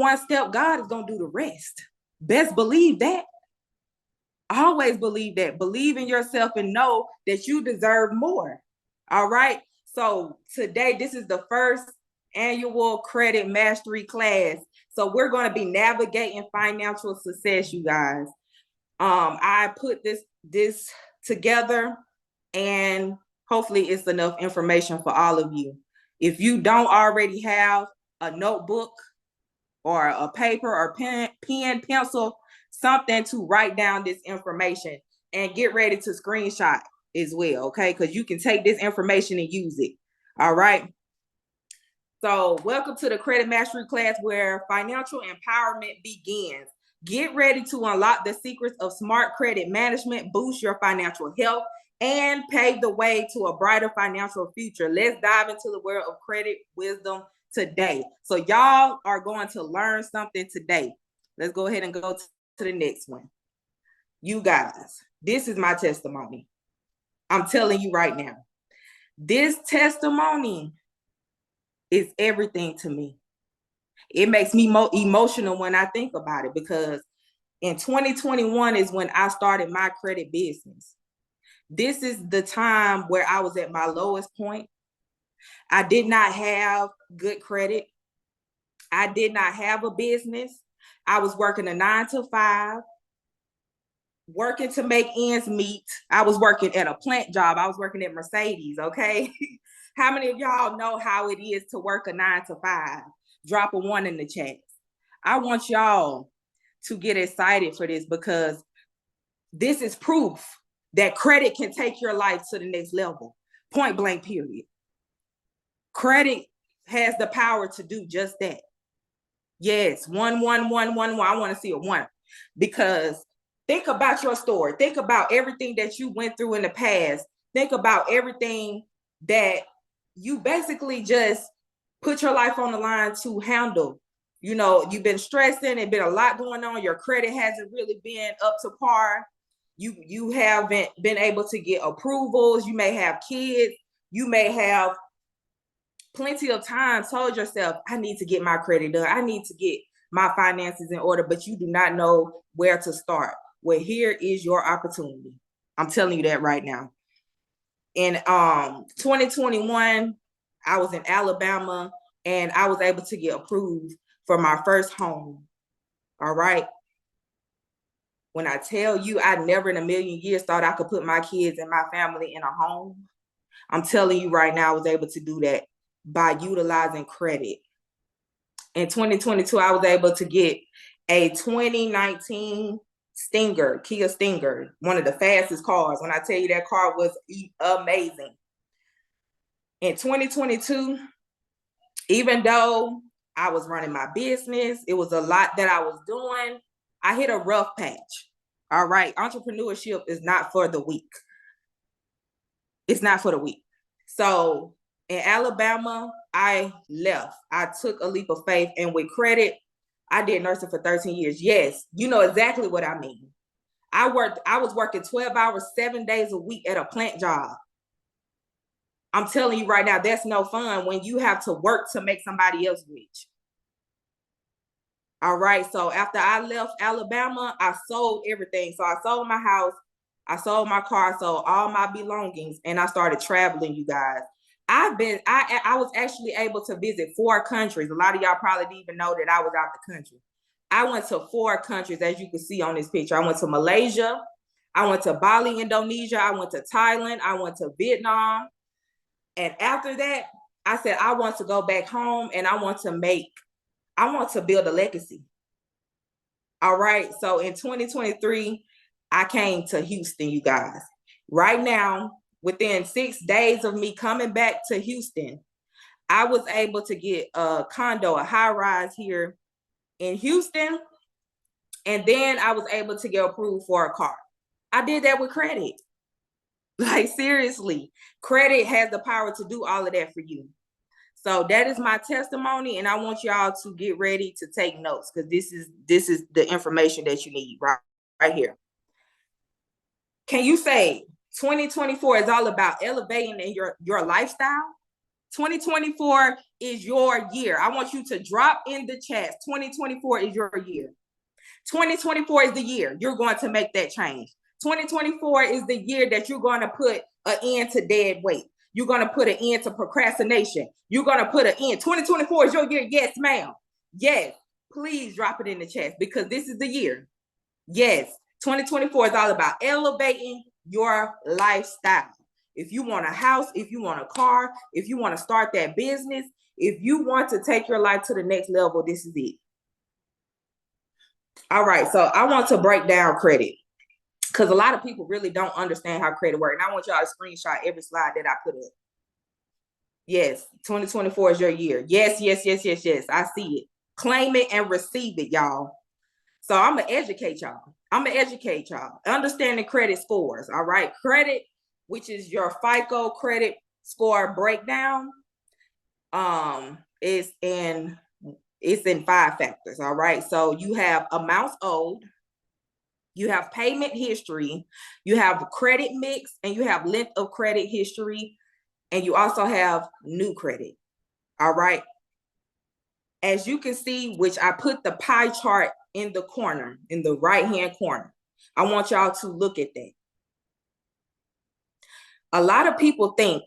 one step, God is going to do the rest. Best believe that. Always believe that. Believe in yourself and know that you deserve more. All right. So today, this is the first annual credit mastery class. So we're going to be navigating financial success, you guys. I put this together, and hopefully it's enough information for all of you. If you don't already have a notebook or a paper or pen, pencil, something to write down this information, and get ready to screenshot as well, okay? Because you can take this information and use it. All right. So welcome to the Credit Mastery class, where financial empowerment begins. Get ready to unlock the secrets of smart credit management, boost your financial health, and pave the way to a brighter financial future. Let's dive into the world of credit wisdom today. So y'all are going to learn something today. Let's go ahead and go to the next one. You guys, this is my testimony. I'm telling you right now, this testimony is everything to me. It makes me more emotional when I think about it, because in 2021 is when I started my credit business. This is the time where I was at my lowest point. I did not have good credit. I did not have a business. I was working a 9-to-5, working to make ends meet. I was working at a plant job. I was working at Mercedes, okay? How many of y'all know how it is to work a 9-to-5? Drop a 1 in the chat. I want y'all to get excited for this, because this is proof that credit can take your life to the next level. Point blank, period. Credit has the power to do just that. Yes, 1, 1, 1, 1, 1. I want to see a 1, because think about your story. Think about everything that you went through in the past. Think about everything that you basically just put your life on the line to handle. You know, you've been stressing, it's been a lot going on. Your credit hasn't really been up to par. You haven't been able to get approvals. You may have kids. You may have plenty of time told yourself, I need to get my credit done. I need to get my finances in order, but you do not know where to start. Well, here is your opportunity. I'm telling you that right now. In 2021, I was in Alabama, and I was able to get approved for my first home. All right. When I tell you, I never in a million years thought I could put my kids and my family in a home. I'm telling you right now, I was able to do that by utilizing credit. In 2022, I was able to get a 2019 Stinger, Kia Stinger, one of the fastest cars. When I tell you, that car was amazing. In 2022, even though I was running my business, it was a lot that I was doing, I hit a rough patch. All right. Entrepreneurship is not for the weak. It's not for the weak. So in Alabama, I left. I took a leap of faith, and with credit, I did nursing for 13 years. Yes, you know exactly what I mean. I was working 12 hours, 7 days a week at a plant job. I'm telling you right now, that's no fun when you have to work to make somebody else rich. All right. So after I left Alabama, I sold everything. So I sold my house, I sold my car, sold all my belongings, and I started traveling, you guys. I was actually able to visit 4 countries. A lot of y'all probably didn't even know that I was out the country. I went to 4 countries, as you can see on this picture. I went to Malaysia, I went to Bali, Indonesia, I went to Thailand, I went to Vietnam. And after that, I said, I want to go back home, and I want to build a legacy. All right. So in 2023, I came to Houston, you guys. Right now, within 6 days of me coming back to Houston, I was able to get a condo, a high rise here in Houston. And then I was able to get approved for a car. I did that with credit. Like, seriously, credit has the power to do all of that for you. So that is my testimony, and I want y'all to get ready to take notes, because this is the information that you need right here. Can you say 2024 is all about elevating in your lifestyle? 2024 is your year. I want you to drop in the chats. 2024 is your year. 2024 is the year you're going to make that change. 2024 is the year that you're going to put an end to dead weight. You're going to put an end to procrastination. You're going to put an end. 2024 is your year. Yes, ma'am. Yes. Please drop it in the chat because this is the year. Yes. 2024 is all about elevating your lifestyle. If you want a house, if you want a car, if you want to start that business, if you want to take your life to the next level, this is it. All right, so I want to break down credit because a lot of people really don't understand how credit works. And I want y'all to screenshot every slide that I put up. Yes, 2024 is your year. Yes, yes, yes, yes, yes. I see it. Claim it and receive it, y'all. So I'm going to educate y'all. Understanding credit scores, all right? Credit, which is your FICO credit score breakdown, is in 5 factors, all right? So you have amounts owed, you have payment history, you have credit mix, and you have length of credit history, and you also have new credit, all right? As you can see, which I put the pie chart in the corner, in the right-hand corner. I want y'all to look at that. A lot of people think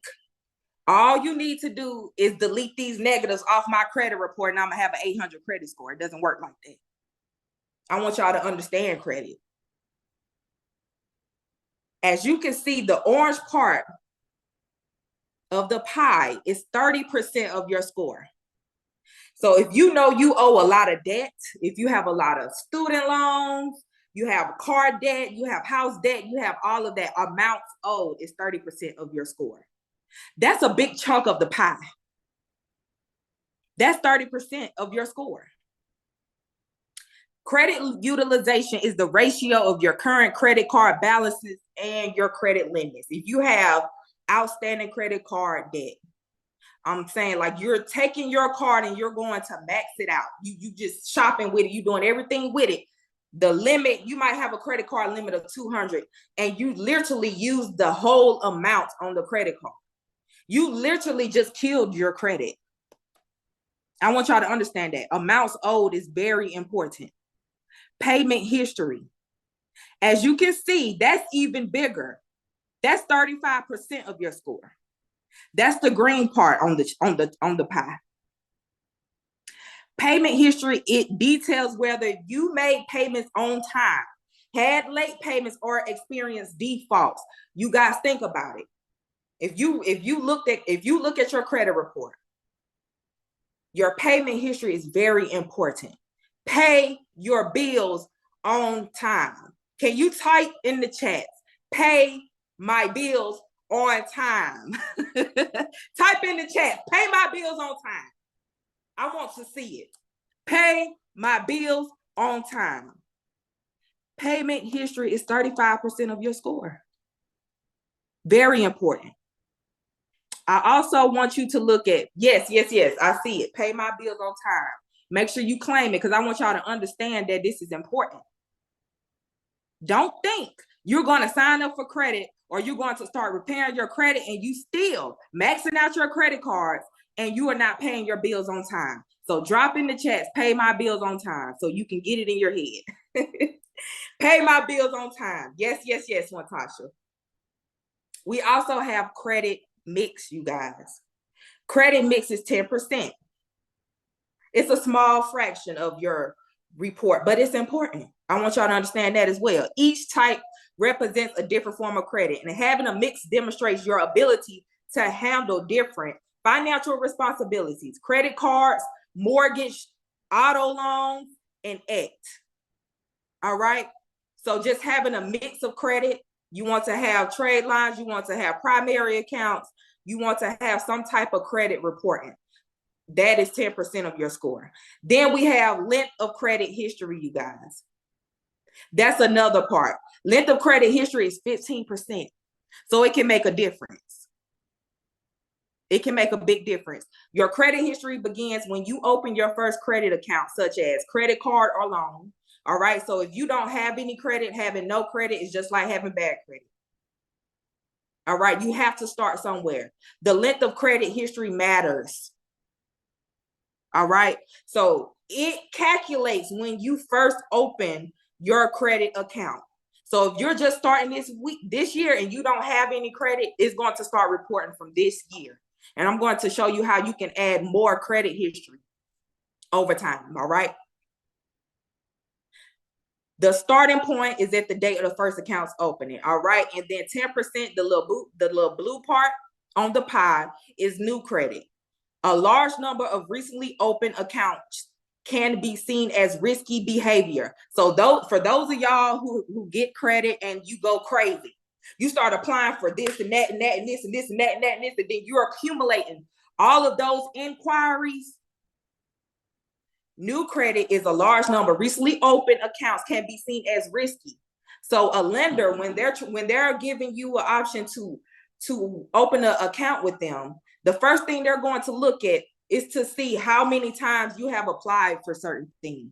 all you need to do is delete these negatives off my credit report and I'm gonna have an 800 credit score. It doesn't work like that. I want y'all to understand credit. As you can see, the orange part of the pie is 30% of your score. So if you know you owe a lot of debt, if you have a lot of student loans, you have car debt, you have house debt, you have all of that, amounts owed is 30% of your score. That's a big chunk of the pie. That's 30% of your score. Credit utilization is the ratio of your current credit card balances and your credit limits. If you have outstanding credit card debt, I'm saying like you're taking your card and you're going to max it out. You just shopping with it. You're doing everything with it. The limit, you might have a credit card limit of 200 and you literally use the whole amount on the credit card. You literally just killed your credit. I want y'all to understand that. Amounts owed is very important. Payment history. As you can see, that's even bigger. That's 35% of your score. That's the green part on the pie. Payment history, it details whether you made payments on time, had late payments, or experienced defaults. You guys think about it. If you look at your credit report, your payment history is very important. Pay your bills on time. Can you type in the chats, pay my bills on time? Type in the chat, pay my bills on time. I want to see it. Pay my bills on time. Payment history is 35% of your score. Very important. I also want you to look at, yes, I see it. Pay my bills on time. Make sure you claim it because I want y'all to understand that this is important. Don't think you're going to sign up for credit or you're going to start repairing your credit and you still maxing out your credit cards and you are not paying your bills on time. So drop in the chats, pay my bills on time so you can get it in your head. Pay my bills on time. Yes, Natasha. We also have credit mix, you guys. Credit mix is 10%. It's a small fraction of your report, but it's important. I want y'all to understand that as well. Each type represents a different form of credit, and having a mix demonstrates your ability to handle different financial responsibilities, credit cards, mortgage, auto loans, and X. All right? So just having a mix of credit, you want to have trade lines, you want to have primary accounts, you want to have some type of credit reporting. That is 10% of your score. Then we have length of credit history, you guys. That's another part. Length of credit history is 15%. So it can make a difference. It can make a big difference. Your credit history begins when you open your first credit account, such as credit card or loan. All right. So if you don't have any credit, having no credit is just like having bad credit. All right, you have to start somewhere. The length of credit history matters. All right, so it calculates when you first open your credit account. So if you're just starting this year and you don't have any credit, it's going to start reporting from this year. And I'm going to show you how you can add more credit history over time. All right. The starting point is at the date of the first account's opening. All right. And then 10%, the little blue part on the pie is new credit. A large number of recently opened accounts can be seen as risky behavior. So for those of y'all who get credit and you go crazy, you start applying for this and that and that and this and this and that and that and this, and then you're accumulating all of those inquiries. New credit is a large number. Recently opened accounts can be seen as risky. So a lender, when they're giving you an option to open an account with them, the first thing they're going to look at is to see how many times you have applied for certain things.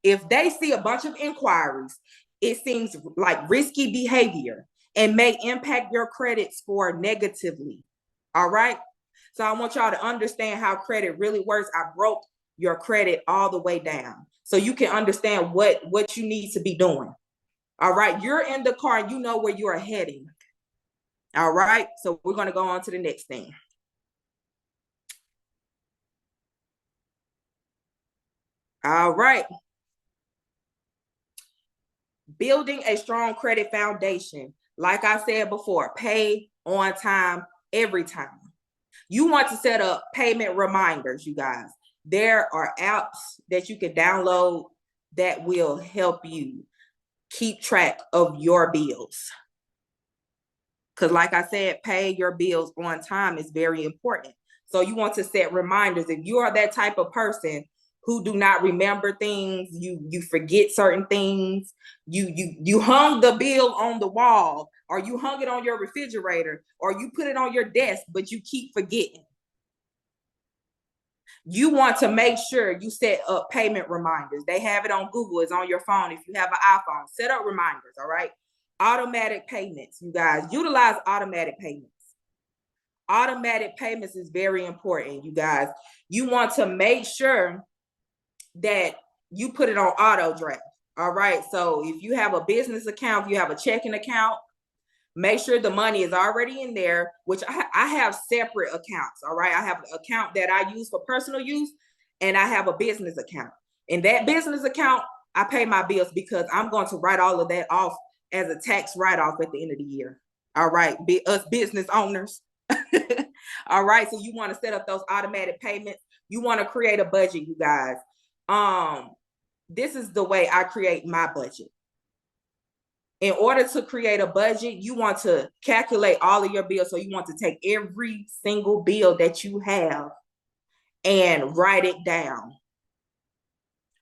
If they see a bunch of inquiries, it seems like risky behavior and may impact your credit score negatively. All right. So I want y'all to understand how credit really works. I broke your credit all the way down so you can understand what you need to be doing. All right. You're in the car and you know where you are heading. All right. So we're going to go on to the next thing. All right. Building a strong credit foundation. Like I said before, pay on time, every time. You want to set up payment reminders, you guys. There are apps that you can download that will help you keep track of your bills. Because like I said, pay your bills on time is very important. So you want to set reminders. If you are that type of person who do not remember things, you forget certain things, you hung the bill on the wall, or you hung it on your refrigerator, or you put it on your desk, but you keep forgetting. You want to make sure you set up payment reminders. They have it on Google. It's on your phone. If you have an iPhone, set up reminders, all right? Automatic payments, you guys. Utilize automatic payments. Automatic payments is very important, you guys. You want to make sure that you put it on auto draft, all right? So if you have a business account, if you have a checking account, make sure the money is already in there, which I have separate accounts, all right? I have an account that I use for personal use, and I have a business account. In that business account, I pay my bills because I'm going to write all of that off as a tax write-off at the end of the year, all right? Us business owners, all right? So you want to set up those automatic payments. You want to create a budget, you guys. This is the way I create my budget. In order to create a budget, you want to calculate all of your bills. So you want to take every single bill that you have and write it down.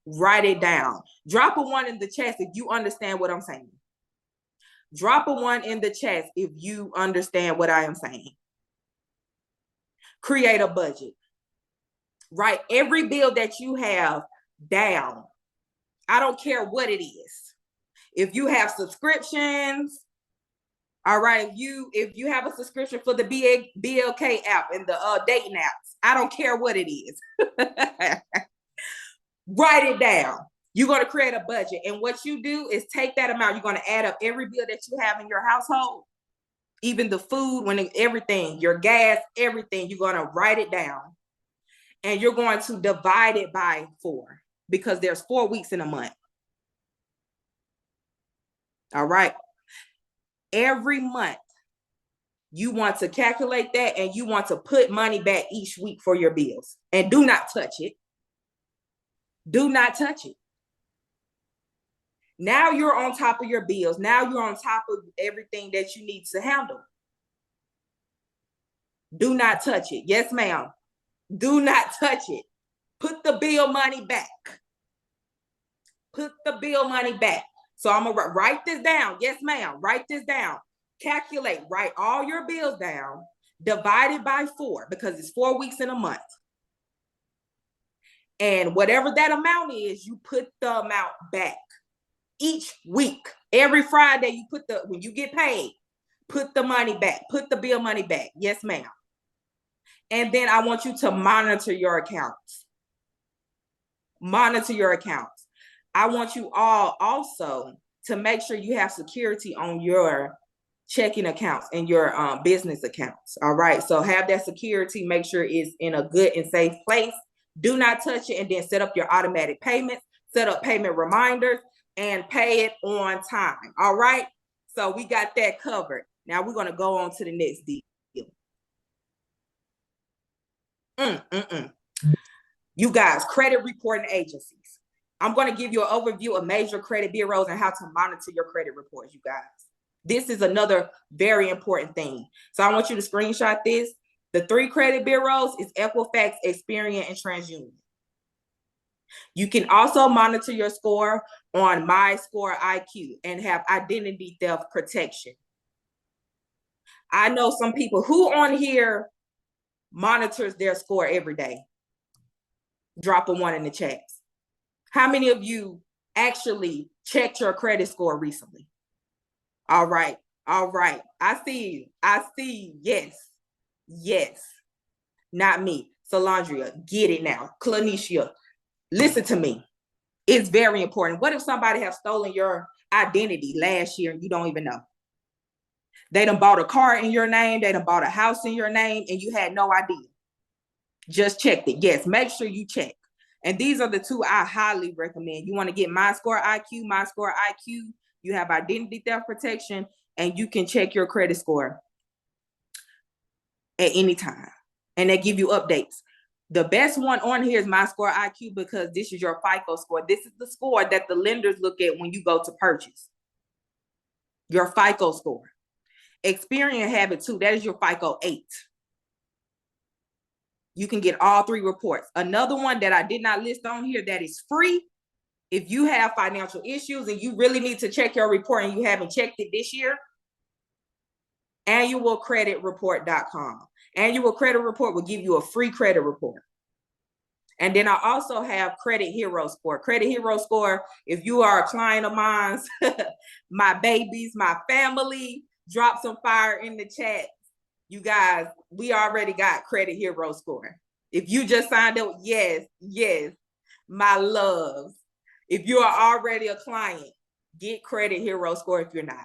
Write it down. Drop a 1 in the chat if you understand what I'm saying. Drop a 1 in the chat if you understand what I am saying. Create a budget. Write every bill that you have down. I don't care what it is. If you have subscriptions, all right, if you have a subscription for the BLK app and the dating apps, I don't care what it is. Write it down. You're going to create a budget. And what you do is take that amount. You're going to add up every bill that you have in your household, even the food, everything, your gas, everything. You're going to write it down. And you're going to divide it by 4 because there's 4 weeks in a month. All right. Every month, you want to calculate that and you want to put money back each week for your bills. And do not touch it. Do not touch it. Now you're on top of your bills. Now you're on top of everything that you need to handle. Do not touch it. Yes, ma'am. Do not touch it. Put the bill money back. Put the bill money back. So I'm going to write this down. Yes, ma'am. Write this down. Calculate. Write all your bills down. Divide it by 4 because it's 4 weeks in a month. And whatever that amount is, you put the amount back each week. Every Friday, when you get paid, Put the money back. Put the bill money back. Yes, ma'am. And then I want you to monitor your accounts. Monitor your accounts. I want you all also to make sure you have security on your checking accounts and your business accounts. All right. So have that security. Make sure it's in a good and safe place. Do not touch it. And then set up your automatic payments. Set up payment reminders and pay it on time. All right. So we got that covered. Now we're going to go on to the next deal. You guys, credit reporting agencies. I'm going to give you an overview of major credit bureaus and how to monitor your credit reports, you guys. This is another very important thing. So I want you to screenshot this. The 3 credit bureaus is Equifax, Experian, and TransUnion. You can also monitor your score on My Score IQ and have identity theft protection. I know some people who on here monitors their score every day. Drop a 1 in the chats. How many of you actually checked your credit score recently? All right. All right. I see you. I see you. Yes. Yes. Not me. Solandria, get it now. Clanisha, listen to me. It's very important. What if somebody has stolen your identity last year and you don't even know? They done bought a car in your name. They done bought a house in your name and you had no idea. Just checked it. Yes, make sure you check. And these are the 2 I highly recommend. You want to get My Score IQ, My Score IQ. You have identity theft protection, and you can check your credit score at any time. And they give you updates. The best one on here is My Score IQ because this is your FICO score. This is the score that the lenders look at when you go to purchase. Your FICO score. Experian have it too. That is your FICO 8. You can get all 3 reports. Another one that I did not list on here that is free. If you have financial issues and you really need to check your report and you haven't checked it this year, annualcreditreport.com. Annual Credit Report will give you a free credit report. And then I also have Credit Hero Score. Credit Hero Score, if you are a client of mine, my babies, my family, drop some fire in the chat. You guys, we already got Credit Hero Score. If you just signed up, yes, yes, my loves. If you are already a client, get Credit Hero Score if you're not.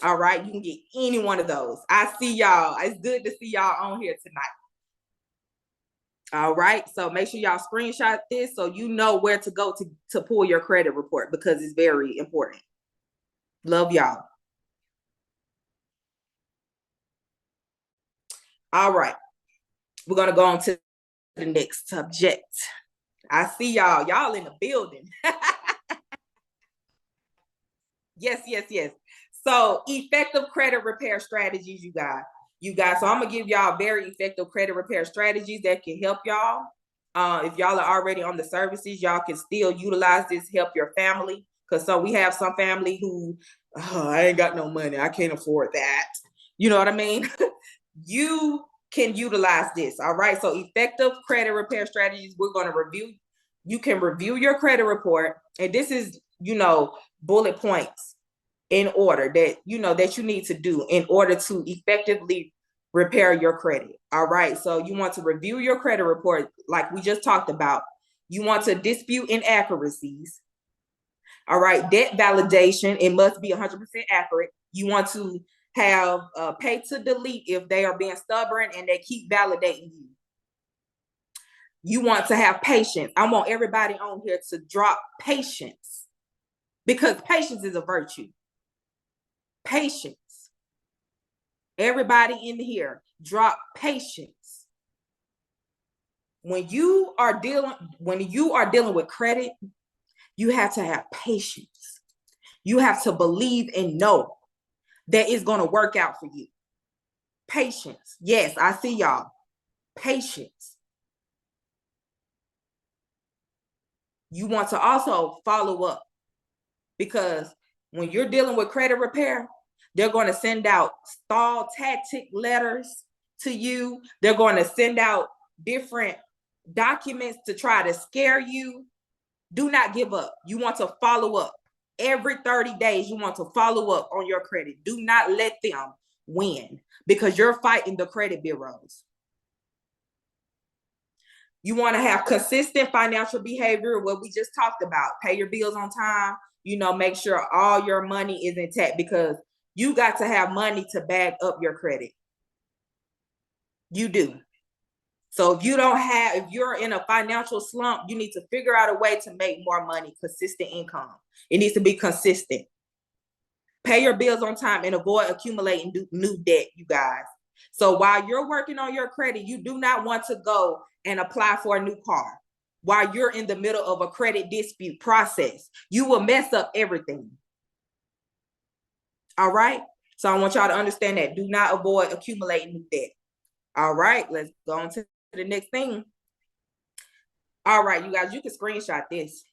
All right, you can get any one of those. I see y'all. It's good to see y'all on here tonight. All right, so make sure y'all screenshot this so you know where to go to pull your credit report because it's very important. Love y'all. All right, we're going to go on to the next subject. I see y'all. Y'all in the building. Yes, yes, yes. So effective credit repair strategies, you guys. So I'm going to give y'all very effective credit repair strategies that can help y'all. If y'all are already on the services, y'all can still utilize this, help your family. Because so we have some family who, I ain't got no money. I can't afford that. You know what I mean? You can utilize this. All right. So effective credit repair strategies, we're going to review. You can review your credit report. And this is, bullet points in order that, that you need to do in order to effectively repair your credit. All right. So you want to review your credit report like we just talked about. You want to dispute inaccuracies. All right. Debt validation. It must be 100% accurate. You want to have pay to delete if they are being stubborn and they keep validating you. You want to have patience. I want everybody on here to drop patience because patience is a virtue. Patience. Everybody in here, drop patience. When you are dealing with credit, you have to have patience. You have to believe and know that it's going to work out for you. Patience. Yes, I see y'all. Patience. You want to also follow up because when you're dealing with credit repair, they're going to send out stall tactic letters to you. They're going to send out different documents to try to scare you. Do not give up. You want to follow up. Every 30 days, you want to follow up on your credit. Do not let them win because you're fighting the credit bureaus. You want to have consistent financial behavior, what we just talked about. Pay your bills on time. Make sure all your money is intact because you got to have money to back up your credit. You do. So if you're in a financial slump, you need to figure out a way to make more money, consistent income. It needs to be consistent. Pay your bills on time and avoid accumulating new debt, you guys. So while you're working on your credit, you do not want to go and apply for a new car while you're in the middle of a credit dispute process. You will mess up everything. All right? So I want y'all to understand that. Do not avoid accumulating new debt. All right, let's go on to the next thing. All right, you guys, you can screenshot this.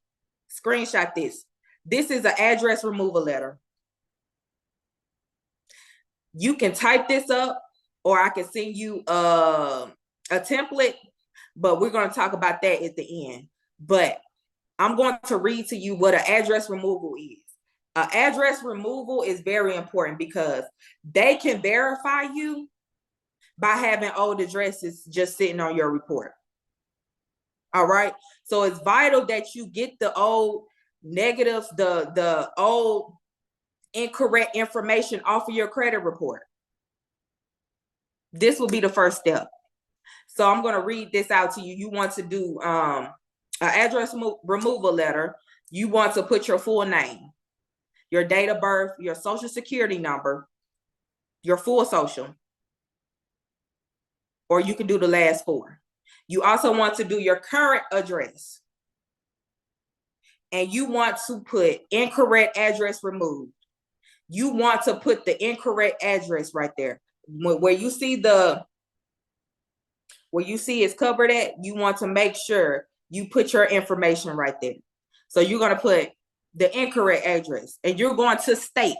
Screenshot this. This is an address removal letter. You can type this up or I can send you a template, but we're going to talk about that at the end. But I'm going to read to you what an address removal is. An address removal is very important because they can verify you by having old addresses just sitting on your report. All right. So it's vital that you get the old negatives, the old incorrect information off of your credit report. This will be the first step. So I'm going to read this out to you. You want to do an address removal letter. You want to put your full name, your date of birth, your social security number, your full social, or you can do the last four. You also want to do your current address. And you want to put incorrect address removed. You want to put the incorrect address right there. Where you see it's covered at, you want to make sure you put your information right there. So you're going to put the incorrect address and you're going to state,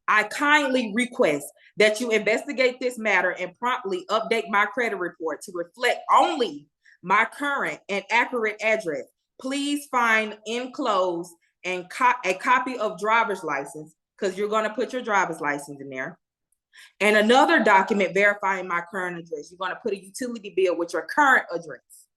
I kindly request that you investigate this matter and promptly update my credit report to reflect only my current and accurate address. Please find enclosed and a copy of driver's license, because you're going to put your driver's license in there, and another document verifying my current address. You're going to put a utility bill with your current address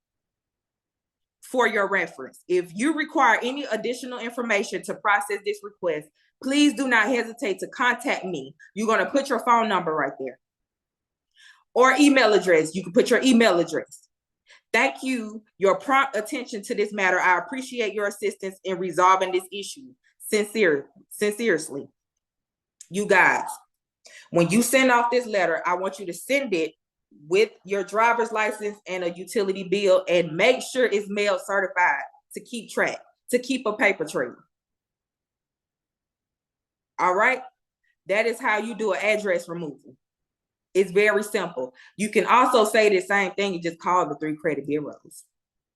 for your reference. If you require any additional information to process this request, please do not hesitate to contact me. You're going to put your phone number right there or email address. You can put your email address. Thank you, your prompt attention to this matter. I appreciate your assistance in resolving this issue. Sincerely, you guys, when you send off this letter, I want you to send it with your driver's license and a utility bill, and make sure it's mail certified to keep track, to keep a paper trail. All right, that is how you do an address removal. It's very simple. You can also say the same thing and just call the 3 credit bureaus.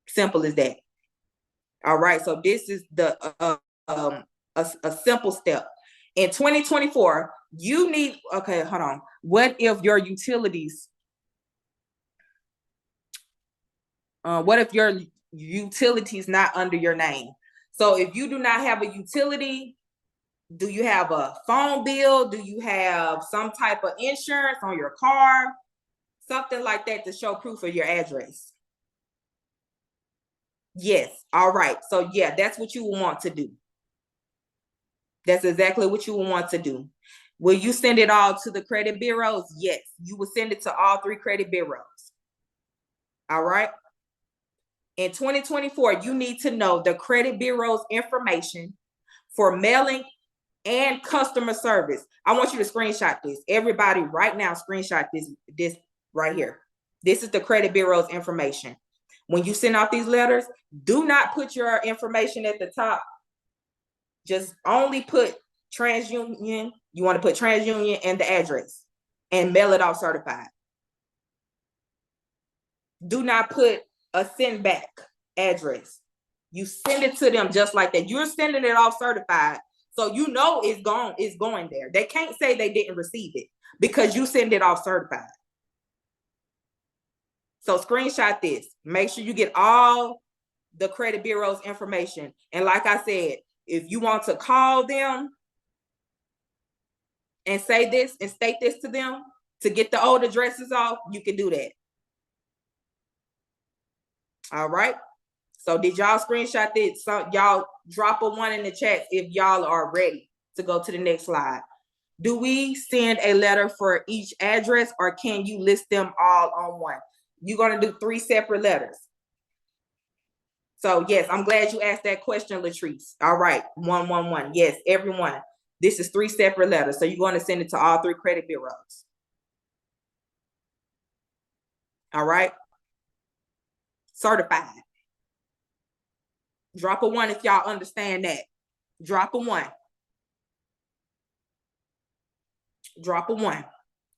Simple as that. All right, so this is a simple step. In 2024, you need, okay, hold on. What if your utilities, not under your name? So if you do not have a utility, do you have a phone bill? Do you have some type of insurance on your car? Something like that to show proof of your address. Yes. All right. So yeah, that's what you will want to do. That's exactly what you will want to do. Will you send it all to the credit bureaus? Yes. You will send it to all 3 credit bureaus. All right. In 2024, you need to know the credit bureau's information for mailing and customer service. I want you to screenshot this. Everybody right now, screenshot this right here. This is the credit bureau's information. When you send out these letters, do not put your information at the top. Just only put TransUnion. You want to put TransUnion and the address and mail it off certified. Do not put a send back address. You send it to them just like that. You're sending it off certified. So you know it's going there. They can't say they didn't receive it because you send it off certified. So screenshot this. Make sure you get all the credit bureau's information. And like I said, If you want to call them and say this and state this to them to get the old addresses off, you can do that. All right. So did y'all screenshot this? So y'all drop a 1 in the chat if y'all are ready to go to the next slide. Do we send a letter for each address, or can you list them all on one? You're going to do 3 separate letters. So yes, I'm glad you asked that question, Latrice. All right, 111. Yes, everyone. This is 3 separate letters. So you're going to send it to all 3 credit bureaus. All right. Certified. Drop a 1 if y'all understand that. Drop a 1. Drop a 1.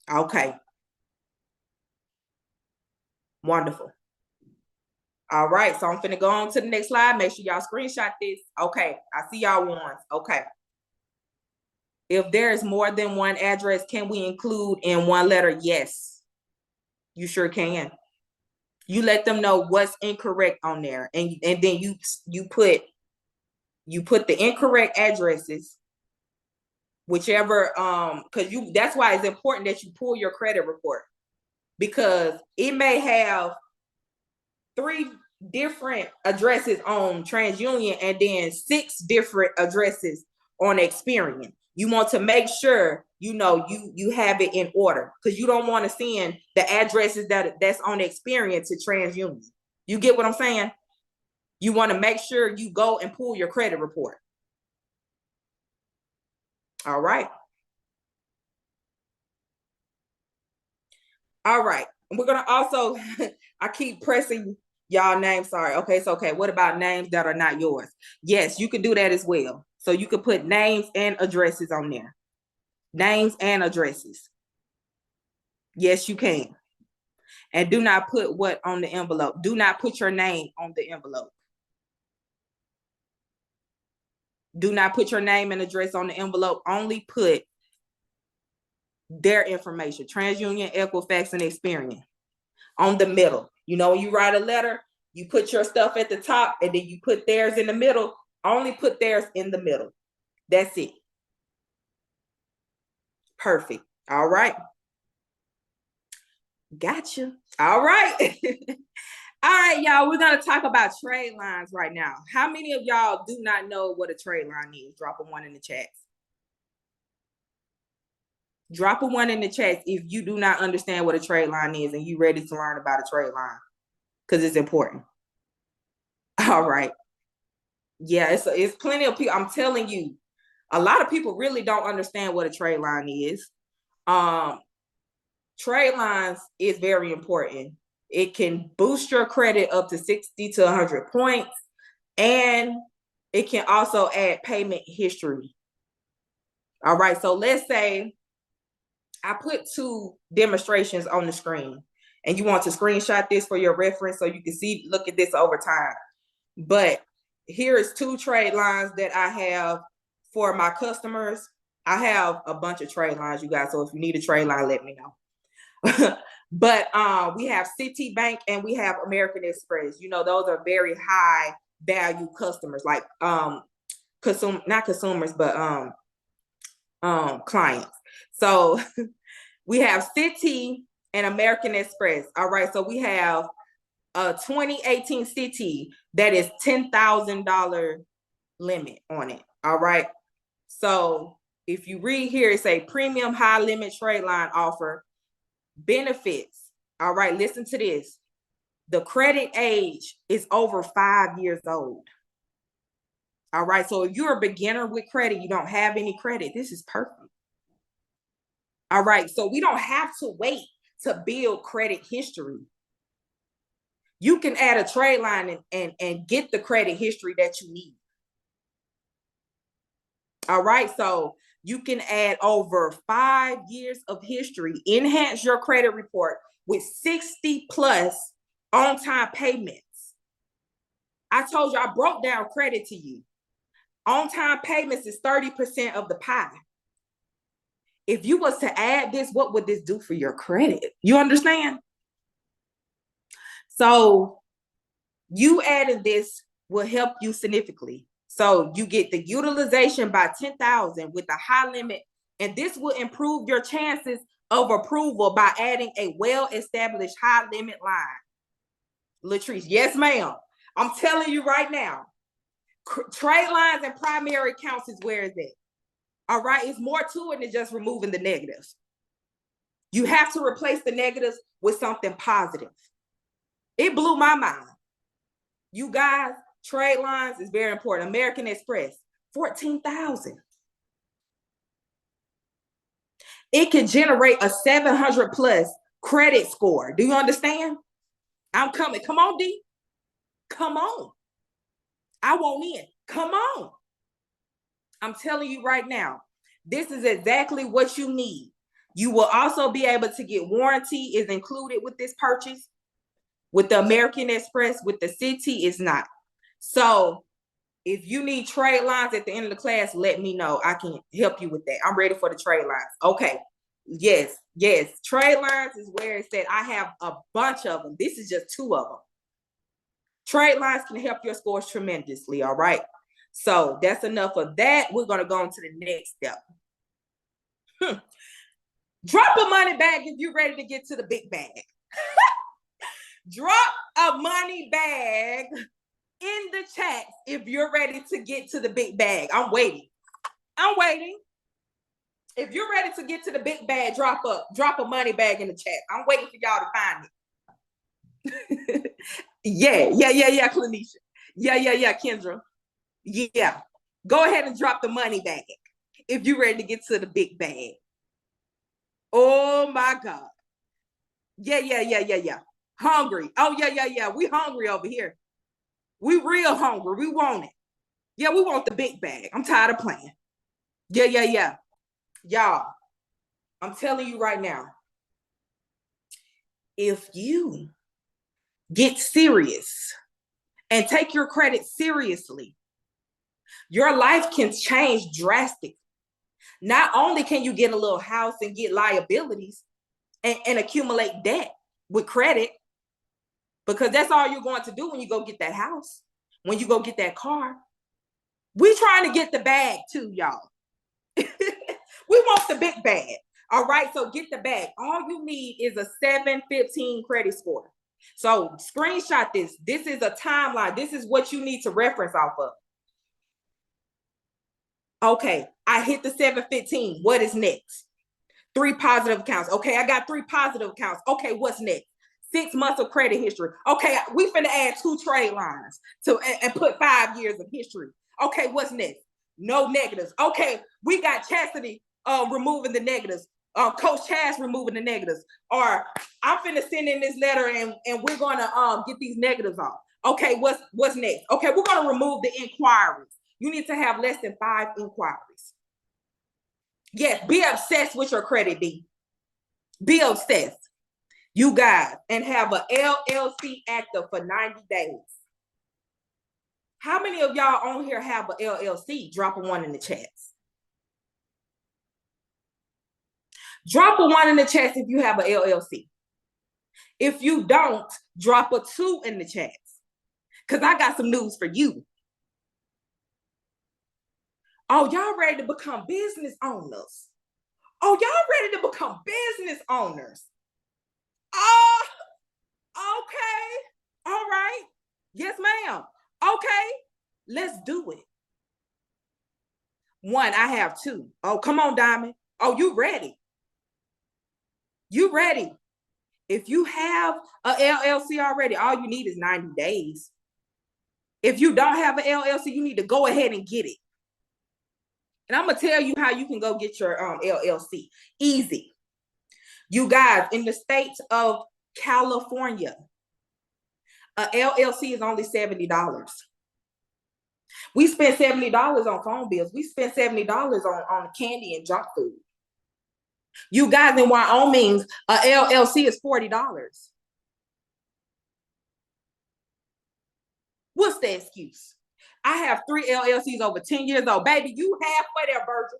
Okay. Wonderful. All right, so I'm finna go on to the next slide. Make sure y'all screenshot this. Okay, I see y'all ones. Okay. If there is more than 1 address, can we include in 1 letter? Yes, you sure can. You let them know what's incorrect on there, and then you put the incorrect addresses, whichever, because that's why it's important that you pull your credit report, because it may have 3 different addresses on TransUnion and then 6 different addresses on Experian. You want to make sure you have it in order, because you don't want to send the addresses that's on Experian to TransUnion. You get what I'm saying? You want to make sure you go and pull your credit report. All right. All right. And we're going to also, I keep pressing y'all names. Sorry. Okay. It's okay. What about names that are not yours? Yes, you could do that as well. So you could put names and addresses on there. Names and addresses. Yes, you can. And do not put what on the envelope. Do not put your name on the envelope. Do not put your name and address on the envelope. Only put their information. TransUnion, Equifax, and Experian on the middle. When you write a letter, you put your stuff at the top and then you put theirs in the middle. Only put theirs in the middle. That's it. Perfect. All right. Gotcha. All right. All right, y'all. We're going to talk about trade lines right now. How many of y'all do not know what a trade line is? Drop a 1 in the chat. Drop a 1 in the chat if you do not understand what a trade line is and you're ready to learn about a trade line, because it's important. All right. Yeah, it's plenty of people. I'm telling you, a lot of people really don't understand what a trade line is. Trade lines is very important. It can boost your credit up to 60 to 100 points, and it can also add payment history. All right, so let's say I put 2 demonstrations on the screen, and you want to screenshot this for your reference so you can look at this over time. But here is 2 trade lines that I have for my customers. I have a bunch of trade lines, you guys, so if you need a trade line, let me know. But we have Citibank and we have American Express. Those are very high value customers, like not consumers, but clients. So we have Citi and American Express. All right, so we have a 2018 Citi that is $10,000 limit on it. All right, so if you read here, it's a premium high limit trade line offer. Benefits. All right, listen to this. The credit age is over 5 years old. All right, so if you're a beginner with credit, you don't have any credit, this is perfect. All right, so we don't have to wait to build credit history. You can add a trade line and get the credit history that you need. All right, so you can add over 5 years of history, enhance your credit report with 60 plus on-time payments. I told you, I broke down credit to you. On-time payments is 30% of the pie. If you was to add this, what would this do for your credit? You understand? So you adding this will help you significantly. So you get the utilization by 10,000 with a high limit, and this will improve your chances of approval by adding a well-established high limit line. Latrice, yes, ma'am. I'm telling you right now, trade lines and primary accounts is where it's at. All right, it's more to it than just removing the negatives. You have to replace the negatives with something positive. It blew my mind. You guys, trade lines is very important. American Express, 14,000. It can generate a 700 plus credit score. Do you understand? I'm coming. Come on, D. Come on. I want in. Come on. I'm telling you right now, this is exactly what you need. You will also be able to get warranty is included with this purchase. With the American Express, with the City, it's not. So if you need trade lines at the end of the class, let me know. I can help you with that. I'm ready for the trade lines. Okay. Yes. Trade lines is where it's at. I have a bunch of them. This is just 2 of them. Trade lines can help your scores tremendously. All right. So that's enough of that. We're going to go on to the next step. Drop a money bag if you're ready to get to the big bag. Drop a money bag in the chat if you're ready to get to the big bag. I'm waiting. If you're ready to get to the big bag, drop a money bag in the chat. I'm waiting for y'all to find it. Yeah, Clanisha. Yeah, Kendra. Yeah. Go ahead and drop the money bag if you're ready to get to the big bag. Oh my God. Yeah. Hungry. Oh, yeah. We hungry over here. We real hungry. We want it. Yeah, we want the big bag. I'm tired of playing. Yeah. Y'all, I'm telling you right now, if you get serious and take your credit seriously, your life can change drastically. Not only can you get a little house and get liabilities and accumulate debt with credit, because that's all you're going to do when you go get that house, when you go get that car. We trying to get the bag too, y'all. We want the big bag. All right, so get the bag. All you need is a 715 credit score. So screenshot this. This is a timeline. This is what you need to reference off of. Okay, I hit the 715. What is next? 3 positive accounts. Okay, I got 3 positive accounts. Okay, what's next? 6 months of credit history. Okay, we finna add 2 trade lines and put 5 years of history. Okay, what's next? No negatives. Okay, we got Chastity removing the negatives. Coach Chaz removing the negatives. Or I'm finna send in this letter and we're gonna get these negatives off. Okay, what's next? Okay, we're gonna remove the inquiries. You need to have less than 5 inquiries. Yes, be obsessed with your credit, D. Be obsessed. You guys, and have a LLC active for 90 days. How many of y'all on here have a LLC? Drop a 1 in the chats. Drop a 1 in the chats if you have a LLC. If you don't, drop a 2 in the chats. Because I got some news for you. Oh, y'all ready to become business owners? Oh, y'all ready to become business owners? Oh, okay. All right. Yes, ma'am. Okay. Let's do it. 1, I have 2. Oh, come on, Diamond. Oh, you ready? You ready? If you have a LLC already, all you need is 90 days. If you don't have an LLC, you need to go ahead and get it. And I'm going to tell you how you can go get your LLC. Easy. You guys, in the state of California, a LLC is only $70. We spend $70 on phone bills. We spend $70 on candy and junk food. You guys, in Wyoming, a LLC is $40. What's the excuse? I have 3 LLCs over 10 years old. Baby, you halfway there, Virgil.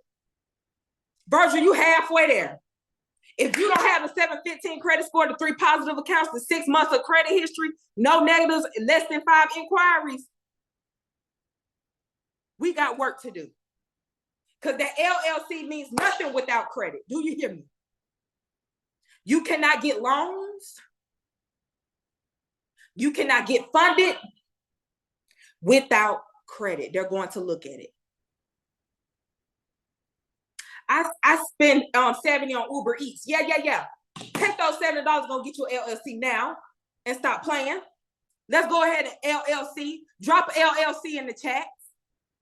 Virgil, you halfway there. If you don't have a 715 credit score, the 3 positive accounts, the 6 months of credit history, no negatives, less than 5 inquiries, got work to do. Because that LLC means nothing without credit. Do you hear me? You cannot get loans. You cannot get funded without credit. They're going to look at it. I spend 70 on Uber Eats. Yeah. Take those $70, gonna get you an LLC now and stop playing. Let's go ahead and LLC. Drop LLC in the chat.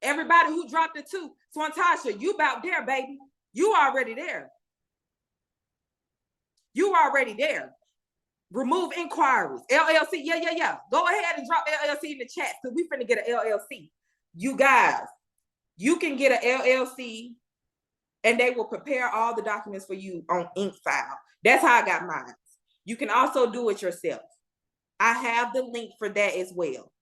Everybody who dropped it too. Swantasha, you about there, baby. You already there. You already there. Remove inquiries. LLC, yeah. Go ahead and drop LLC in the chat because we finna get an LLC. You guys, you can get an LLC and they will prepare all the documents for you on ink file. That's how I got mine. You can also do it yourself. I have the link for that as well.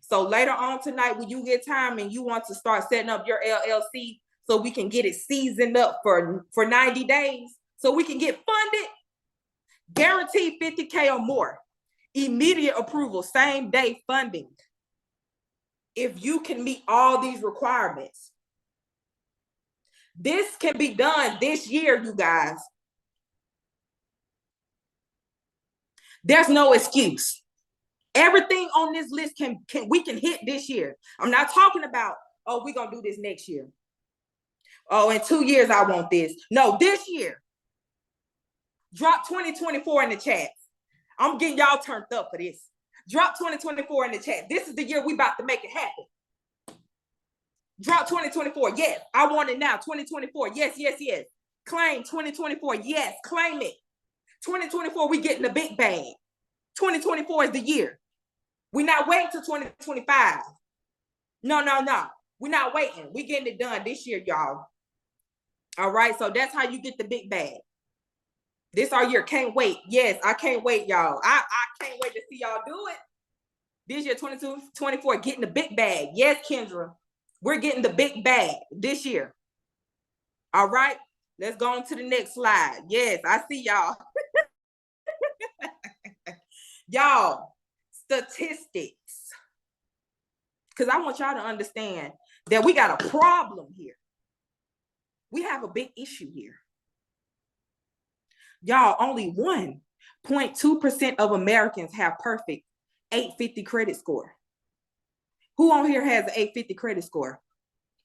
So later on tonight, when you get time and you want to start setting up your LLC so we can get it seasoned up for 90 days so we can get funded, guaranteed 50K or more, immediate approval, same day funding. If you can meet all these requirements, this can be done this year, you guys. There's no excuse. Everything on this list we can hit this year. I'm not talking about, oh, we're gonna do this next year. Oh, in 2 years I want this. No, this year. Drop 2024 in the chat. I'm getting y'all turned up for this. Drop 2024 in the chat. This is the year we about to make it happen. Drop 2024. Yes, I want it now. 2024. Yes. Claim 2024. Yes, claim it. 2024, we getting the big bag. 2024 is the year. We're not waiting till 2025. No. We're not waiting. We're getting it done this year, y'all. All right, so that's how you get the big bag. This our year. Can't wait. Yes, I can't wait, y'all. I can't wait to see y'all do it. This year, 2024, getting the big bag. Yes, Kendra. We're getting the big bag this year. All right, let's go on to the next slide. Yes, I see y'all. Y'all, statistics. Because I want y'all to understand that we got a problem here. We have a big issue here. Y'all, only 1.2% of Americans have perfect 850 credit score. Who on here has an 850 credit score?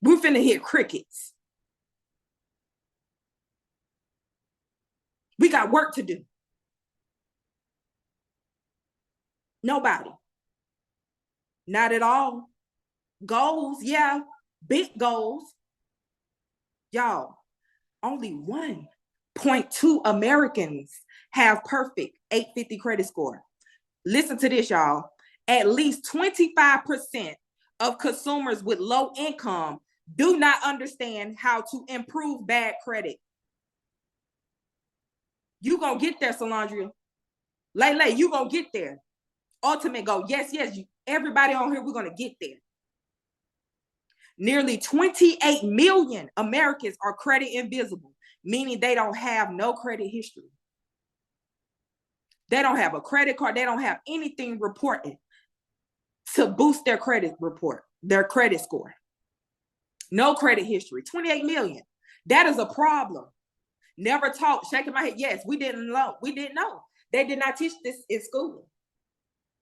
We're finna hit crickets. We got work to do. Nobody. Not at all. Goals, yeah, big goals. Y'all, only 1.2 Americans have perfect 850 credit score. Listen to this, y'all. At least 25% of consumers with low income do not understand how to improve bad credit. You gonna get there, Solandria. Lele, you gonna get there. Ultimate goal. Yes, everybody on here, we're gonna get there. Nearly 28 million Americans are credit invisible, meaning they don't have no credit history. They don't have a credit card. They don't have anything reported to boost their credit report, their credit score. No credit history. 28 million. That is a problem. Never taught. Shaking my head. Yes, we didn't know. We didn't know. They did not teach this in school.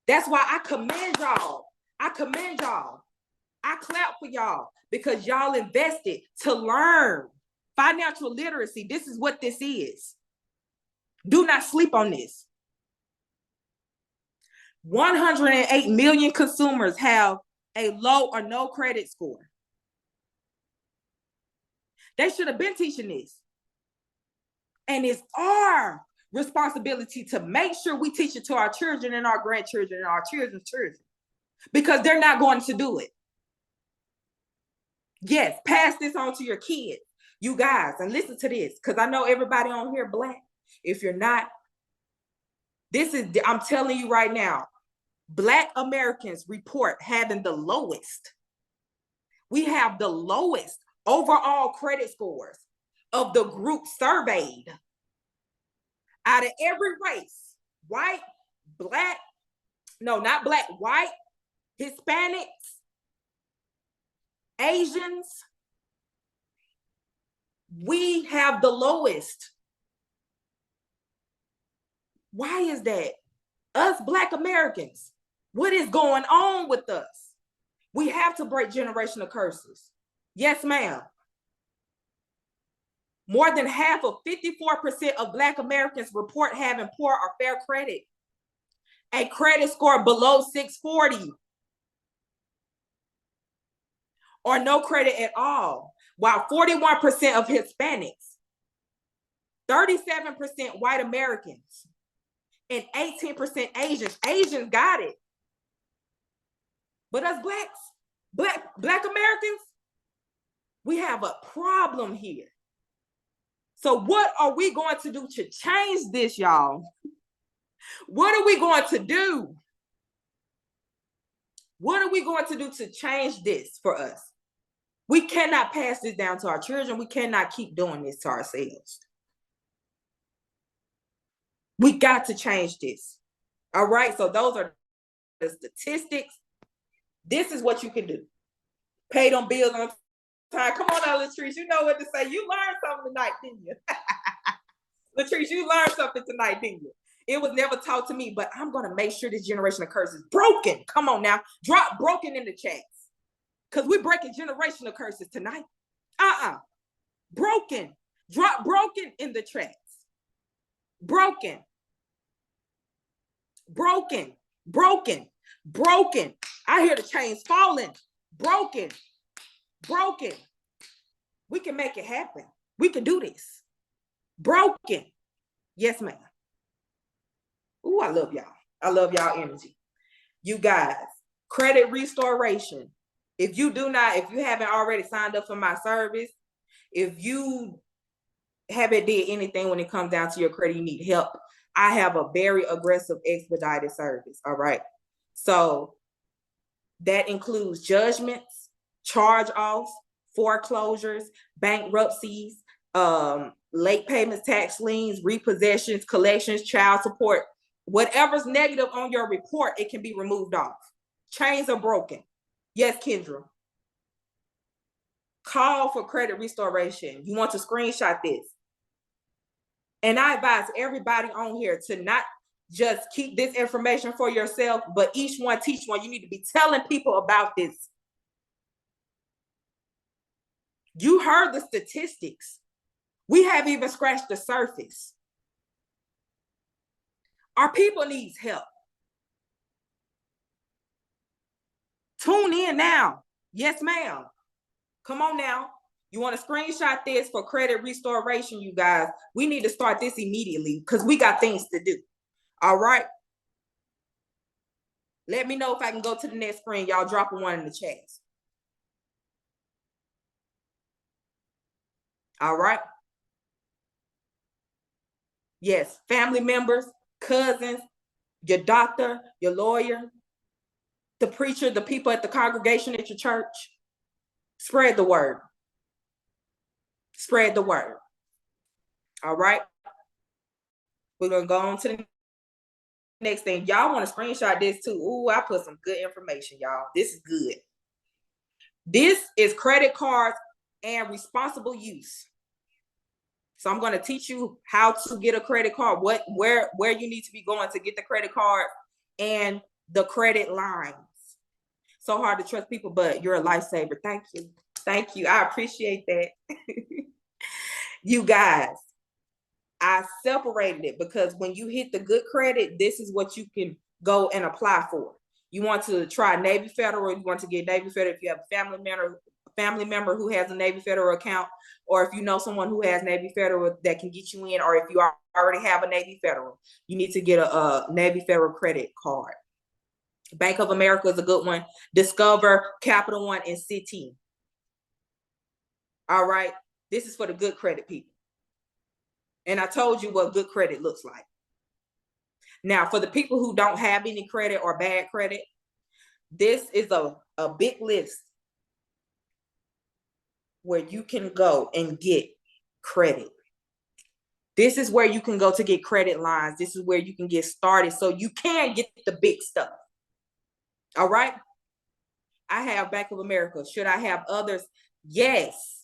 That's why I commend y'all. I clap for y'all because y'all invested to learn financial literacy. This is what this is. Do not sleep on this. 108 million consumers have a low or no credit score. They should have been teaching this. And it's our responsibility to make sure we teach it to our children and our grandchildren and our children's children, because they're not going to do it. Yes, pass this on to your kids, you guys, and listen to this, because I know everybody on here Black. If you're not, I'm telling you right now, Black Americans report having the lowest. We have the lowest overall credit scores of the group surveyed. Out of every race, white, Black, no, not Black, white, Hispanics, Asians, we have the lowest. Why is that? Us Black Americans, what is going on with us? We have to break generational curses. Yes, ma'am. More than half of 54% of Black Americans report having poor or fair credit. A credit score below 640. Or no credit at all. While 41% of Hispanics, 37% white Americans, and 18% Asians. Asians got it. But us Black Americans, we have a problem here. So what are we going to do to change this, y'all? What are we going to do? What are we going to do to change this for us? We cannot pass this down to our children. We cannot keep doing this to ourselves. We got to change this. All right, so those are the statistics. This is what you can do. Pay them bills on time. Come on now, Latrice, you know what to say. You learned something tonight, didn't you? Latrice, you learned something tonight, didn't you? It was never taught to me, but I'm going to make sure this generational curse is broken. Come on now. Drop broken in the chats. Because we're breaking generational curses tonight. Broken. Drop broken in the chats. Broken. Broken. Broken. Broken. I hear the chains falling. Broken. Broken. We can make it happen. We can do this. Broken. Yes, ma'am. Ooh, I love y'all. I love y'all energy. You guys, credit restoration. If you haven't already signed up for my service, if you haven't did anything when it comes down to your credit, you need help, I have a very aggressive expedited service. All right. So that includes judgments, charge-offs, foreclosures, bankruptcies, late payments, tax liens, repossessions, collections, child support. Whatever's negative on your report, it can be removed off. Chains are broken. Yes, Kendra. Call for credit restoration. You want to screenshot this. And I advise everybody on here to not just keep this information for yourself, but each one teach one. You need to be telling people about this. You heard the statistics. We haven't even scratched the surface. Our people needs help. Tune in now. Yes, ma'am. Come on now. You want to screenshot this for credit restoration, you guys. We need to start this immediately because we got things to do. All right. Let me know if I can go to the next screen. Y'all dropping one in the chat. All right. Yes, family members, cousins, your doctor, your lawyer, the preacher, the people at the congregation at your church. Spread the word. Spread the word. All right. We're going to go on to the next thing. Y'all want to screenshot this too. Ooh, I put some good information, y'all. This is good. This is credit cards and responsible use. So I'm going to teach you how to get a credit card, where you need to be going to get the credit card and the credit lines. So hard to trust people, but you're a lifesaver. Thank you. Thank you. I appreciate that. You guys, I separated it because when you hit the good credit, this is what you can go and apply for. You want to try Navy Federal. You want to get Navy Federal if you have a family member who has a Navy Federal account, or if you know someone who has Navy Federal that can get you in, or if you already have a Navy Federal, you need to get a Navy Federal credit card. Bank of America is a good one. Discover, Capital One, and Citi. All right. This is for the good credit people. And I told you what good credit looks like. Now, for the people who don't have any credit or bad credit, this is a big list where you can go and get credit. This is where you can go to get credit lines. This is where you can get started so you can get the big stuff. All right. I have Bank of America. Should I have others? Yes.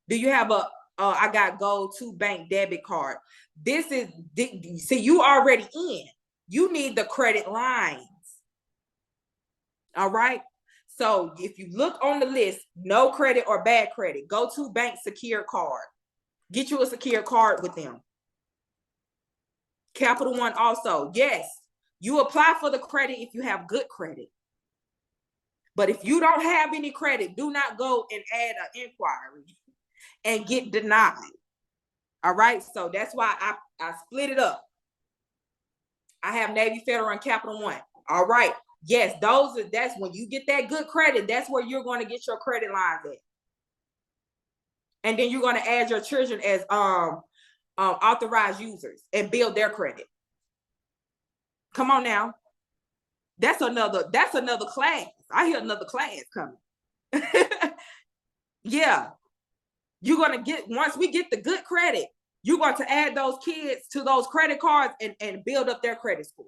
Do you have I got Go to Bank debit card? This is, see, you already in. You need the credit lines. All right. So if you look on the list, no credit or bad credit, Go to Bank secure card. Get you a secure card with them. Capital One also. Yes, you apply for the credit if you have good credit. But if you don't have any credit, do not go and add an inquiry and get denied. All right. So that's why I split it up. I have Navy Federal and Capital One. All right. Yes, that's when you get that good credit, that's where you're going to get your credit lines at. And then you're going to add your children as authorized users and build their credit. Come on now. That's another class. I hear another class coming. Yeah. You're going to get, once we get the good credit, you're going to add those kids to those credit cards and build up their credit score.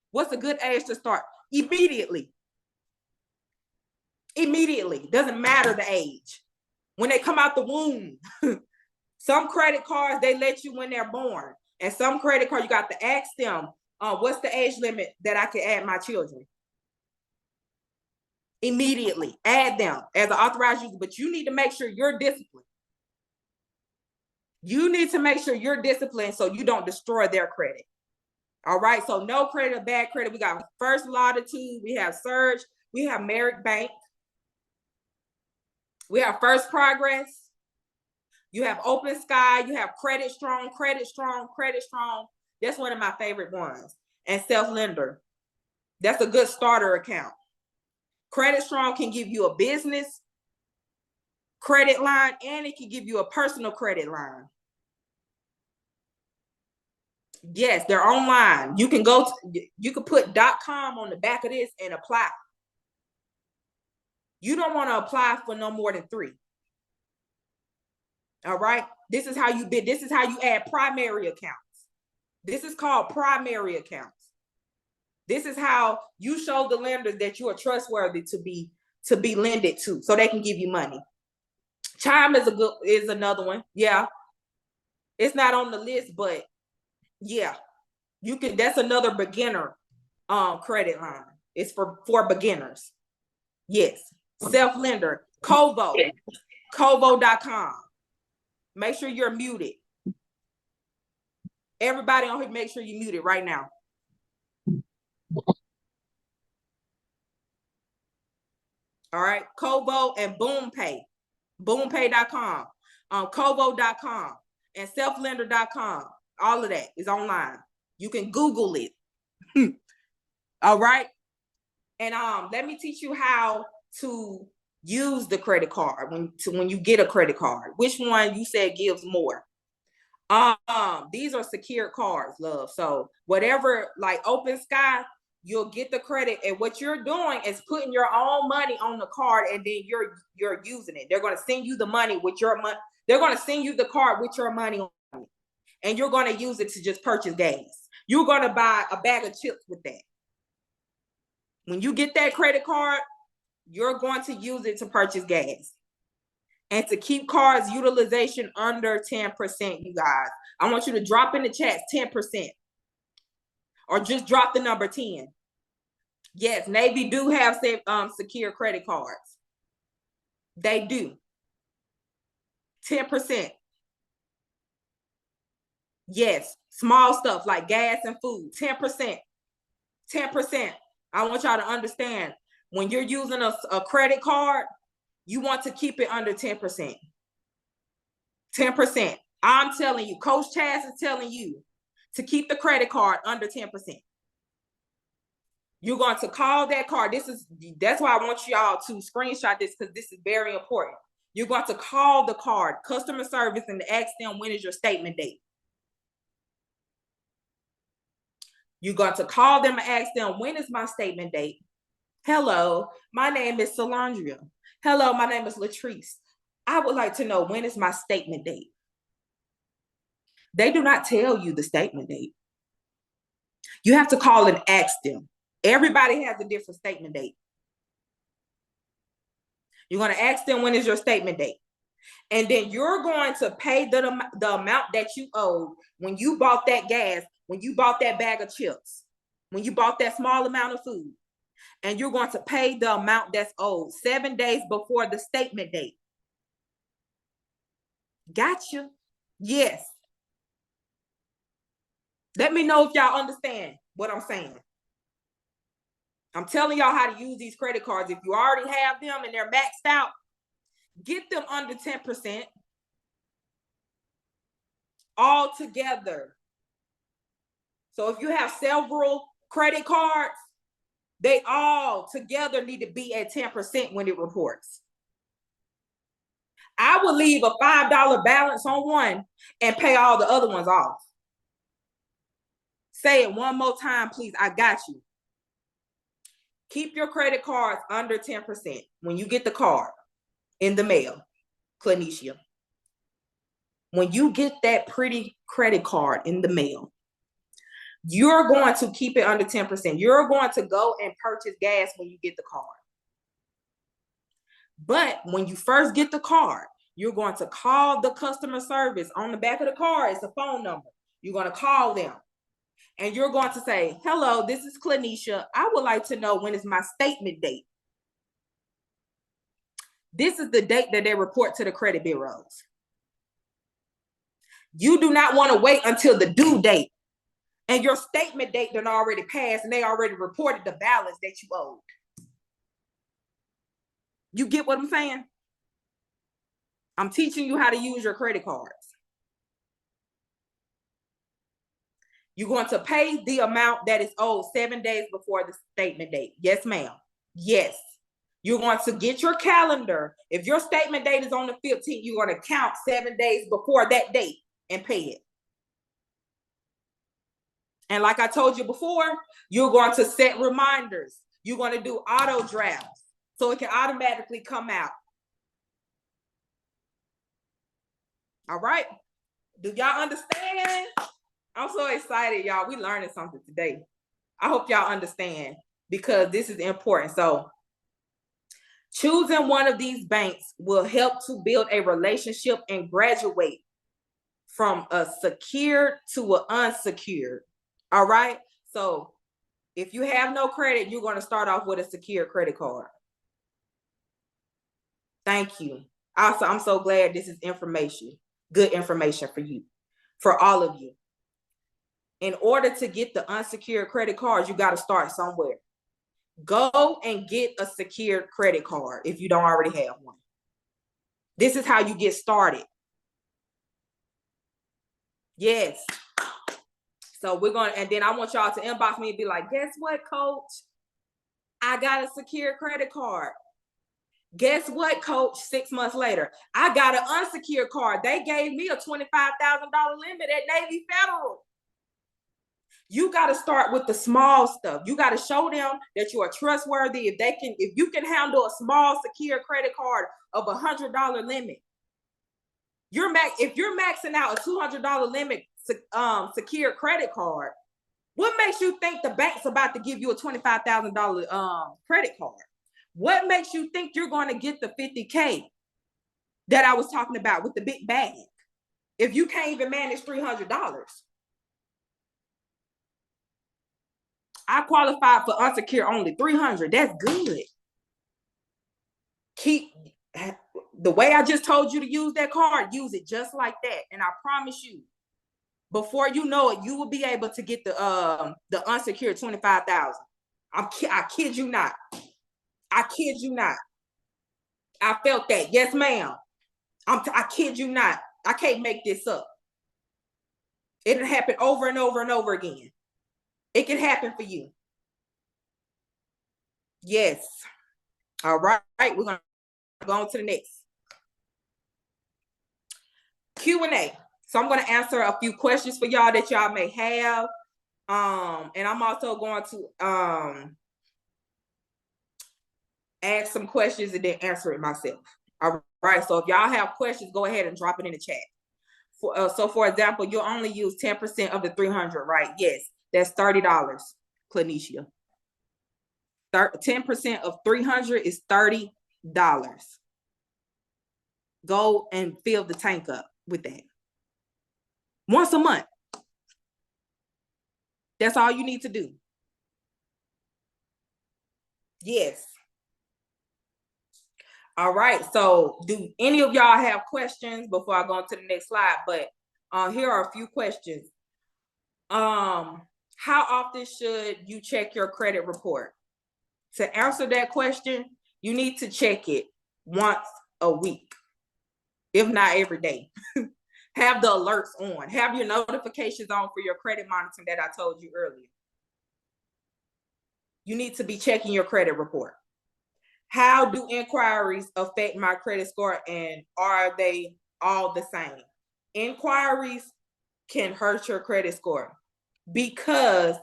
What's a good age to start? Immediately. Immediately. Doesn't matter the age. When they come out the womb. Some credit cards, they let you when they're born. And some credit cards, you got to ask them, what's the age limit that I can add my children? Immediately. Add them as an authorized user. But you need to make sure you're disciplined. You need to make sure you're disciplined so you don't destroy their credit. All right. So no credit or bad credit. We got First Latitude. We have Surge. We have Merrick Bank. We have First Progress. You have Open Sky. You have Credit Strong, Credit Strong, Credit Strong. That's one of my favorite ones. And Self Lender. That's a good starter account. Credit Strong can give you a business credit line, and it can give you a personal credit line. Yes, they're online. You can go to, you can put .com on the back of this and apply. You don't want to apply for no more than 3. All right. This is how you add primary accounts. This is called primary accounts. This is how you show the lenders that you are trustworthy to be lended to, so they can give you money. Chime is another one. Yeah. It's not on the list, but yeah, you can, that's another beginner credit line. It's for beginners. Yes. Self Lender, Kovo.com. Make sure you're muted. Everybody on here, make sure you're muted right now. All right. Kovo and BoomPay. BoomPay.com. Kovo.com and selflender.com. All of that is online. You can Google it. All right. And let me teach you how to use the credit card when you get a credit card. Which one you said gives more? These are secured cards, love. So whatever, like Open Sky, you'll get the credit, and what you're doing is putting your own money on the card, and then you're using it. They're going to send you the money with your money. They're going to send you the card with your money on it, and you're going to use it to just purchase gas. You're going to buy a bag of chips with that. When you get that credit card, you're going to use it to purchase gas. And to keep cards utilization under 10%, you guys. I want you to drop in the chats 10%. Or just drop the number 10. Yes, Navy do have secure credit cards. They do. 10%. Yes, small stuff like gas and food. 10%. 10%. I want y'all to understand, when you're using a credit card, you want to keep it under 10%. 10%. I'm telling you, Coach Chaz is telling you to keep the credit card under 10%. You're going to call that card. That's why I want y'all to screenshot this, because this is very important. You're going to call the card, customer service, and ask them, when is your statement date? You're going to call them and ask them, when is my statement date? Hello, my name is Solandria. Hello, my name is Latrice. I would like to know, when is my statement date? They do not tell you the statement date. You have to call and ask them. Everybody has a different statement date. You're going to ask them when is your statement date. And then you're going to pay the amount that you owe when you bought that gas, when you bought that bag of chips, when you bought that small amount of food. And you're going to pay the amount that's owed 7 days before the statement date. Gotcha. Yes. Let me know if y'all understand what I'm saying. I'm telling y'all how to use these credit cards. If you already have them and they're maxed out, get them under 10% all together. So if you have several credit cards, they all together need to be at 10% when it reports. I would leave a $5 balance on one and pay all the other ones off. Say it one more time, please. I got you. Keep your credit cards under 10% when you get the card in the mail, Clanisha. When you get that pretty credit card in the mail, you're going to keep it under 10%. You're going to go and purchase gas when you get the card. But when you first get the card, you're going to call the customer service. On the back of the card is a phone number. You're going to call them. And you're going to say, hello, this is Clanisha. I would like to know when is my statement date. This is the date that they report to the credit bureaus. You do not want to wait until the due date. And your statement date done already passed and they already reported the balance that you owed. You get what I'm saying? I'm teaching you how to use your credit cards. You're going to pay the amount that is owed 7 days before the statement date. Yes, ma'am. Yes. You're going to get your calendar. If your statement date is on the 15th, you're going to count 7 days before that date and pay it. And like I told you before, you're going to set reminders. You're going to do auto drafts so it can automatically come out. All right. Do y'all understand? I'm so excited, y'all. We learning something today. I hope y'all understand because this is important. So choosing one of these banks will help to build a relationship and graduate from a secured to an unsecured. All right. So if you have no credit, you're going to start off with a secured credit card. Thank you. Also, I'm so glad this is information, good information for you, for all of you. In order to get the unsecured credit cards, you got to start somewhere. Go and get a secured credit card if you don't already have one. This is how you get started. Yes. So we're going to, and then I want y'all to inbox me and be like, guess what, coach? I got a secure credit card. Guess what, coach? 6 months later, I got an unsecured card. They gave me a $25,000 limit at Navy Federal. You got to start with the small stuff. You got to show them that you are trustworthy. If you can handle a small secure credit card of $100 limit, if you're maxing out a $200 limit secure credit card, what makes you think the bank's about to give you a $25,000 credit card? What makes you think you're going to get the $50K that I was talking about with the big bag if you can't even manage $300? I qualified for unsecured only $300. That's good. Keep the way I just told you to use that card, use it just like that. And I promise you, before you know it, you will be able to get the unsecured $25,000. I kid you not. I kid you not. I felt that. Yes, ma'am. I kid you not. I can't make this up. It'll happen over and over and over again. It can happen for you. Yes. All right. We're going to go on to the next Q&A. So I'm going to answer a few questions for y'all that y'all may have. And I'm also going to ask some questions and then answer it myself. All right. So if y'all have questions, go ahead and drop it in the chat. So for example, you'll only use 10% of the 300, right? Yes. That's $30, Clanisha. 10% of 300 is $30. Go and fill the tank up with that. Once a month. That's all you need to do. Yes. All right. So do any of y'all have questions before I go on to the next slide? But here are a few questions. How often should you check your credit report? To answer that question, you need to check it once a week, if not every day. Have the alerts on. Have your notifications on for your credit monitoring that I told you earlier. You need to be checking your credit report. How do inquiries affect my credit score, and are they all the same? Inquiries can hurt your credit score because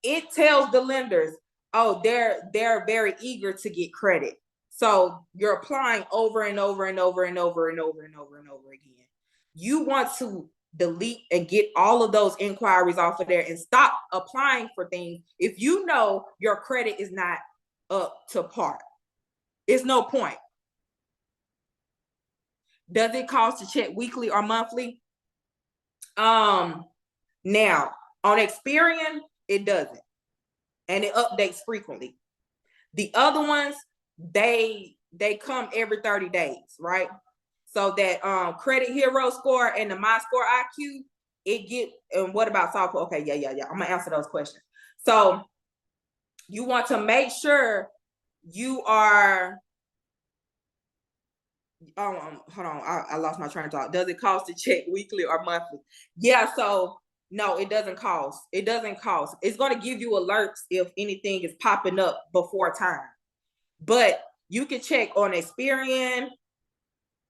it tells the lenders, oh, they're very eager to get credit. So you're applying over and over and over and over and over and over and over again. You want to delete and get all of those inquiries off of there and stop applying for things if you know your credit is not up to par. It's no point. Does it cost to check weekly or monthly? Now on Experian, it doesn't, and it updates frequently. The other ones, they come every 30 days, right? So that Credit Hero score and the My Score IQ, it get. And what about software? Okay, yeah. I'm gonna answer those questions. So you want to make sure you are. Hold on, I lost my train of thought. Does it cost to check weekly or monthly? Yeah, so no, it doesn't cost. It doesn't cost. It's going to give you alerts if anything is popping up before time. But you can check on Experian.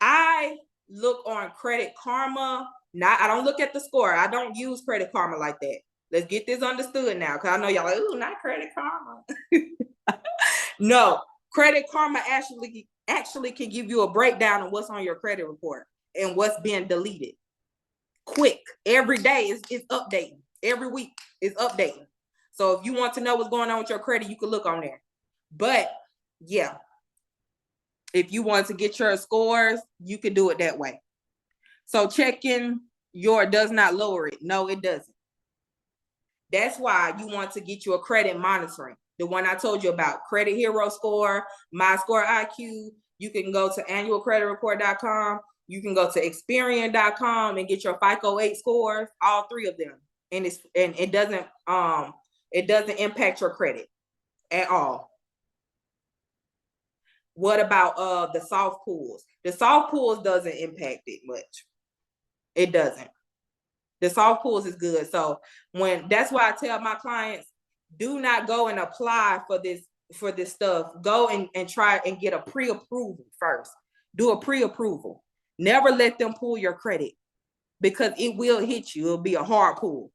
I look on Credit Karma. I don't look at the score. I don't use Credit Karma like that. Let's get this understood now, because I know y'all like, ooh, not Credit Karma. No, Credit Karma actually can give you a breakdown of what's on your credit report and what's being deleted. Quick, every day is updating. Every week is updating. So if you want to know what's going on with your credit, you can look on there. But yeah, if you want to get your scores, you can do it that way. So checking your does not lower it. No, it doesn't. That's why you want to get your credit monitoring. The one I told you about, Credit Hero score, My Score IQ. You can go to annualcreditreport.com. You can go to Experian.com and get your FICO 8 scores, all three of them. And it doesn't impact your credit at all. What about the soft pulls? The soft pulls doesn't impact it much. It doesn't. The soft pulls is good. So that's why I tell my clients, do not go and apply for this stuff. Go and try and get a pre-approval first. Do a pre-approval. Never let them pull your credit, because it will hit you. It'll be a hard pull.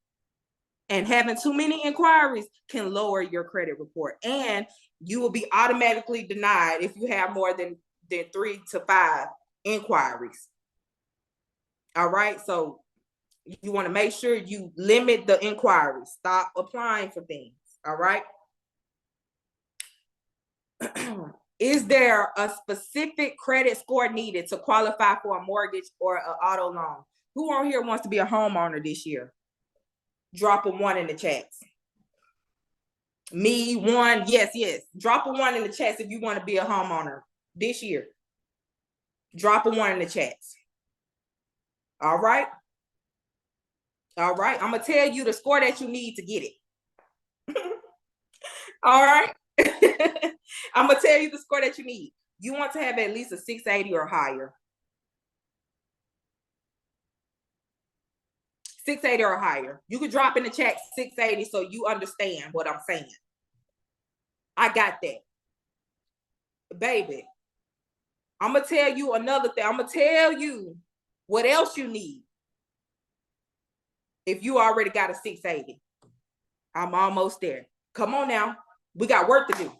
And having too many inquiries can lower your credit report. And you will be automatically denied if you have more than 3 to 5 inquiries. All right. So you want to make sure you limit the inquiries. Stop applying for things. All right. Is there a specific credit score needed to qualify for a mortgage or an auto loan? Who on here wants to be a homeowner this year? Drop a 1 in the chats. Me, 1. Yes. Drop a 1 in the chats if you want to be a homeowner this year. Drop a 1 in the chats. All right. I'm going to tell you the score that you need to get it. All right. I'm going to tell you the score that you need. You want to have at least a 680 or higher. 680 or higher. You can drop in the chat 680 so you understand what I'm saying. I got that. Baby, I'm going to tell you another thing. I'm going to tell you what else you need. If you already got a 680. I'm almost there. Come on now. We got work to do.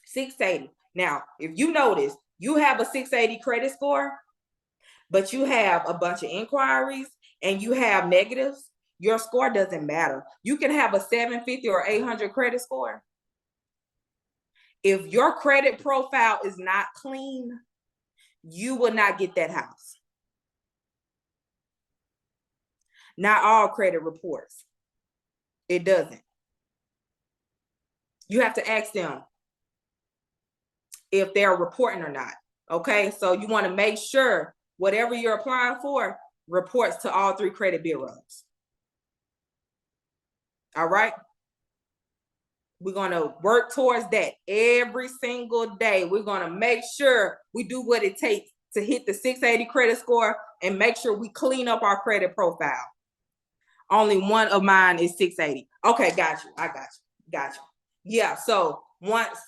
680. Now, if you notice, you have a 680 credit score, but you have a bunch of inquiries and you have negatives, your score doesn't matter. You can have a 750 or 800 credit score. If your credit profile is not clean, you will not get that house. Not all credit reports. It doesn't. You have to ask them if they're reporting or not. Okay, so you want to make sure whatever you're applying for reports to all 3 credit bureaus. All right. We're going to work towards that every single day. We're going to make sure we do what it takes to hit the 680 credit score and make sure we clean up our credit profile. Only one of mine is 680. Okay, got you. I got you. Yeah, so once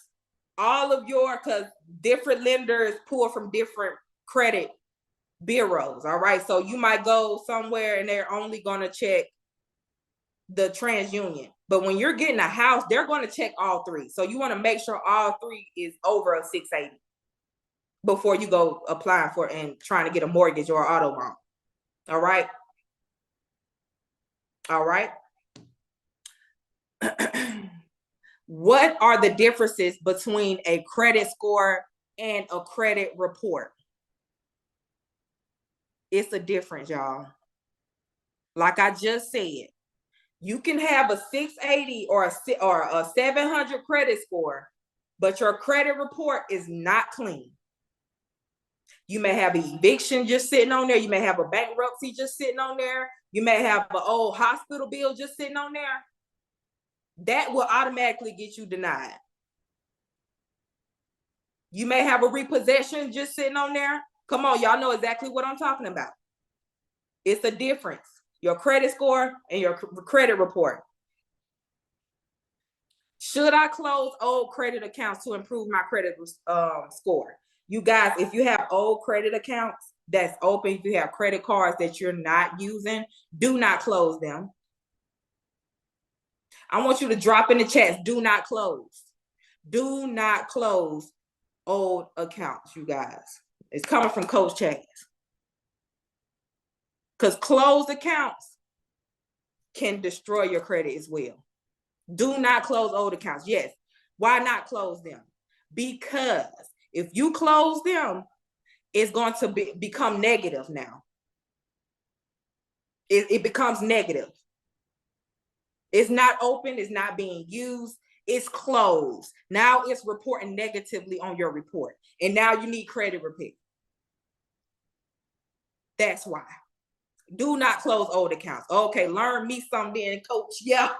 all of your, because different lenders pull from different credit bureaus, all right? So you might go somewhere and they're only going to check the TransUnion. But when you're getting a house, they're going to check all 3. So you want to make sure all 3 is over a 680 before you go applying for and trying to get a mortgage or auto loan. All right. All right. What are the differences between a credit score and a credit report? It's a difference, y'all. Like I just said, you can have a 680 or a 700 credit score, but your credit report is not clean. You may have an eviction just sitting on there. You may have a bankruptcy just sitting on there. You may have an old hospital bill just sitting on there. That will automatically get you denied. You may have a repossession just sitting on there. Come on, y'all know exactly what I'm talking about. It's a difference. Your credit score and your credit report. Should I close old credit accounts to improve my credit score? You guys, if you have old credit accounts that's open, if you have credit cards that you're not using, do not close them. I want you to drop in the chats, do not close. Do not close old accounts, you guys. It's coming from Coach Chaz. Because closed accounts can destroy your credit as well. Do not close old accounts. Yes. Why not close them? Because if you close them, it's going to become negative now. It becomes negative. It's not open. It's not being used. It's closed. Now it's reporting negatively on your report. And now you need credit repair. That's why. Do not close old accounts. Okay, learn me something, coach. Yeah.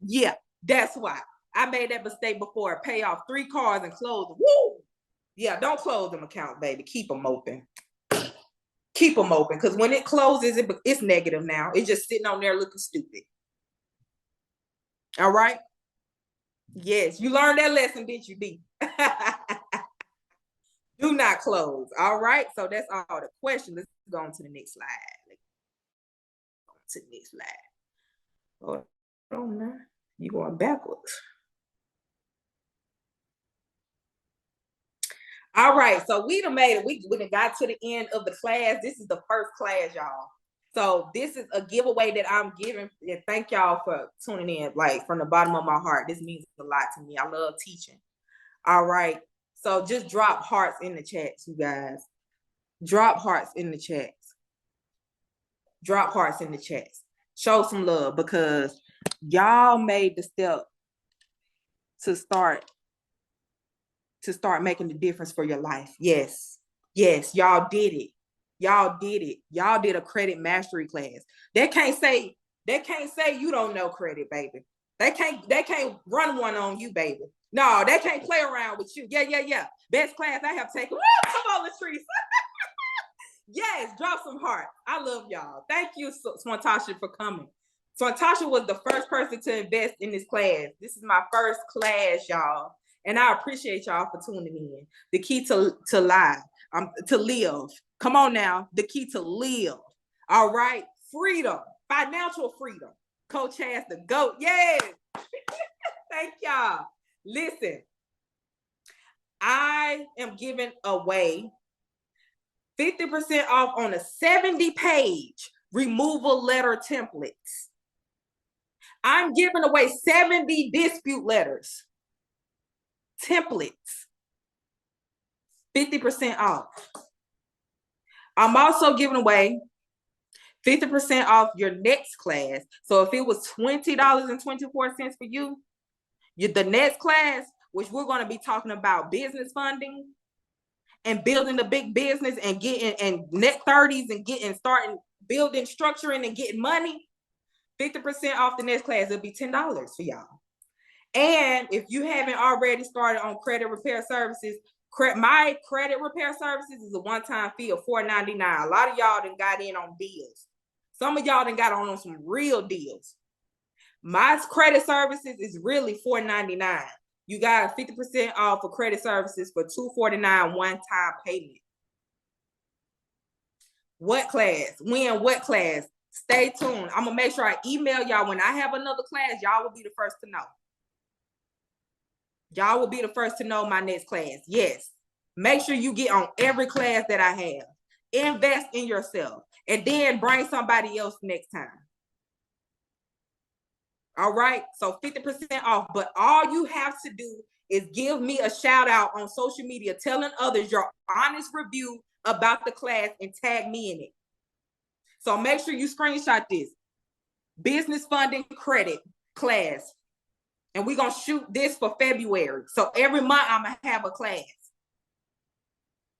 Yeah, that's why. I made that mistake before. Pay off 3 cars and close them. Woo! Yeah, don't close them accounts, baby. Keep them open. Keep them open, because when it closes, it's negative now. It's just sitting on there looking stupid. All right? Yes, you learned that lesson, didn't you, D? Do not close. All right? So that's all the questions. Let's go on to the next slide. Hold on now. You're going backwards. All right, so we done made it. We done got to the end of the class. This is the first class, y'all. So this is a giveaway that I'm giving. And thank y'all for tuning in, like from the bottom of my heart. This means a lot to me. I love teaching. All right, so just drop hearts in the chats, you guys. Drop hearts in the chats. Drop hearts in the chats. Show some love, because y'all made the step to start making the difference for your life. Yes, y'all did it. Y'all did a credit mastery class. They can't say you don't know credit, baby. They can't run one on you, baby. No, they can't play around with you. Yeah. Best class I have taken. Woo! Come on, Latrice. Yes, drop some heart. I love y'all. Thank you, Swantasha, for coming. Swantasha was the first person to invest in this class. This is my first class, y'all. And I appreciate y'all for tuning in. The key to live. Come on now. The key to live. All right. Freedom. Financial freedom. Coach has the GOAT. Yes. Thank y'all. Listen. I am giving away 50% off on a 70-page removal letter templates. I'm giving away 70 dispute letters, templates, 50% off. I'm also giving away 50% off your next class. So if it was $20.24 for you, the next class, which we're going to be talking about business funding and building a big business and getting and net 30s and getting starting building, structuring and getting money, 50% off the next class. It'll be $10 for y'all. And if you haven't already started on credit repair services, my credit repair services is a one-time fee of $4.99. A lot of y'all done got in on deals. Some of y'all done got on some real deals. My credit services is really $4.99. You got 50% off for credit services for $249 one-time payment. What class? When? What class? Stay tuned. I'm gonna make sure I email y'all when I have another class. Y'all will be the first to know. Y'all will be the first to know my next class. Yes. Make sure you get on every class that I have. Invest in yourself. And then bring somebody else next time. All right. So 50% off. But all you have to do is give me a shout out on social media, telling others your honest review about the class and tag me in it. So make sure you screenshot this. Business funding credit class. And we're going to shoot this for February. So every month I'm going to have a class.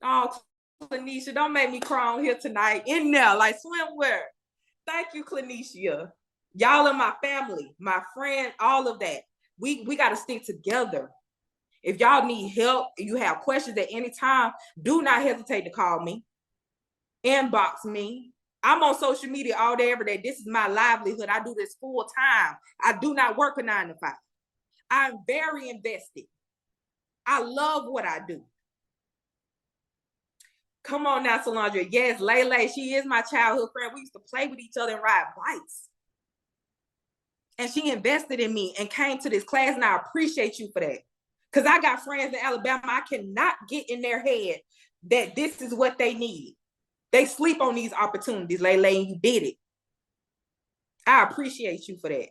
Oh, Clanisha, don't make me cry on here tonight. In there, like swimwear. Thank you, Clanisha. Y'all are my family, my friend, all of that. We got to stick together. If y'all need help, you have questions at any time, do not hesitate to call me. Inbox me. I'm on social media all day, every day. This is my livelihood. I do this full time. I do not work a 9 to 5. I'm very invested. I love what I do. Come on now, Solandra. Yes, Lele, she is my childhood friend. We used to play with each other and ride bikes. And she invested in me and came to this class, and I appreciate you for that. Because I got friends in Alabama, I cannot get in their head that this is what they need. They sleep on these opportunities, Lele, and you did it. I appreciate you for that.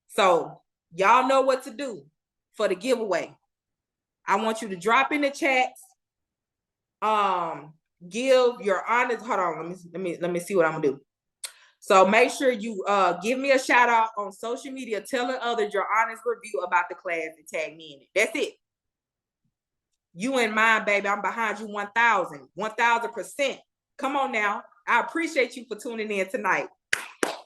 So y'all know what to do for the giveaway. I want you to drop in the chats. Give your honest. Hold on. Let me see what I'm gonna do. So make sure you give me a shout out on social media, telling others your honest review about the class and tag me in it. That's it. You and mine, baby. I'm behind you 1000%. Come on now. I appreciate you for tuning in tonight.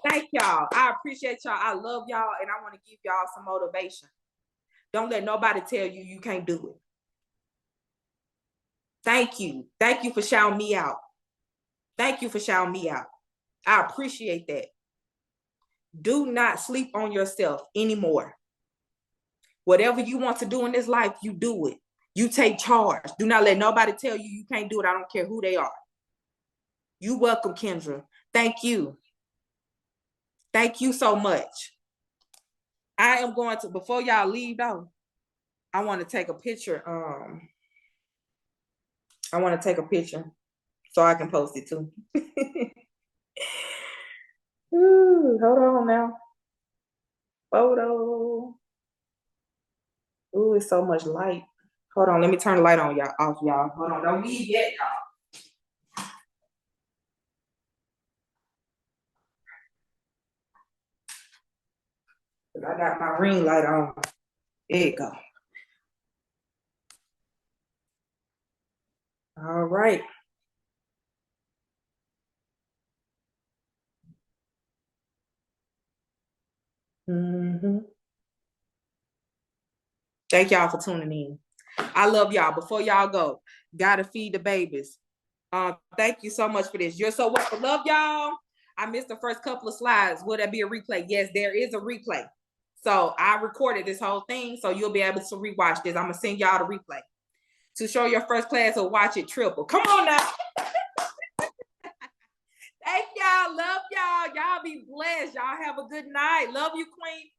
Thank y'all. I appreciate y'all. I love y'all, and I want to give y'all some motivation. Don't let nobody tell you you can't do it. Thank you. Thank you for shouting me out. Thank you for shouting me out. I appreciate that. Do not sleep on yourself anymore. Whatever you want to do in this life, you do it. You take charge. Do not let nobody tell you you can't do it. I don't care who they are. You welcome, Kendra. Thank you. Thank you so much. I am going to, before y'all leave though, I want to take a picture. I want to take a picture so I can post it too. Ooh, hold on now. Photo. Ooh, it's so much light. Hold on, let me turn the light on, y'all. Off, y'all. Hold on, don't leave yet, y'all. I got my ring light on. There you go. All right. Thank y'all for tuning in. I love y'all. Before y'all go, gotta feed the babies. Thank you so much for this. You're so welcome. Love y'all. I missed the first couple of slides. Will there be a replay? Yes, there is a replay. So I recorded this whole thing, so you'll be able to rewatch this. I'm gonna send y'all the replay to show your first class or watch it triple. Come on now. Thank y'all. Love y'all. Y'all be blessed. Y'all have a good night. Love you, Queen.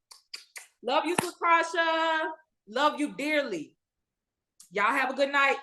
Love you, Sakrasha. Love you dearly. Y'all have a good night.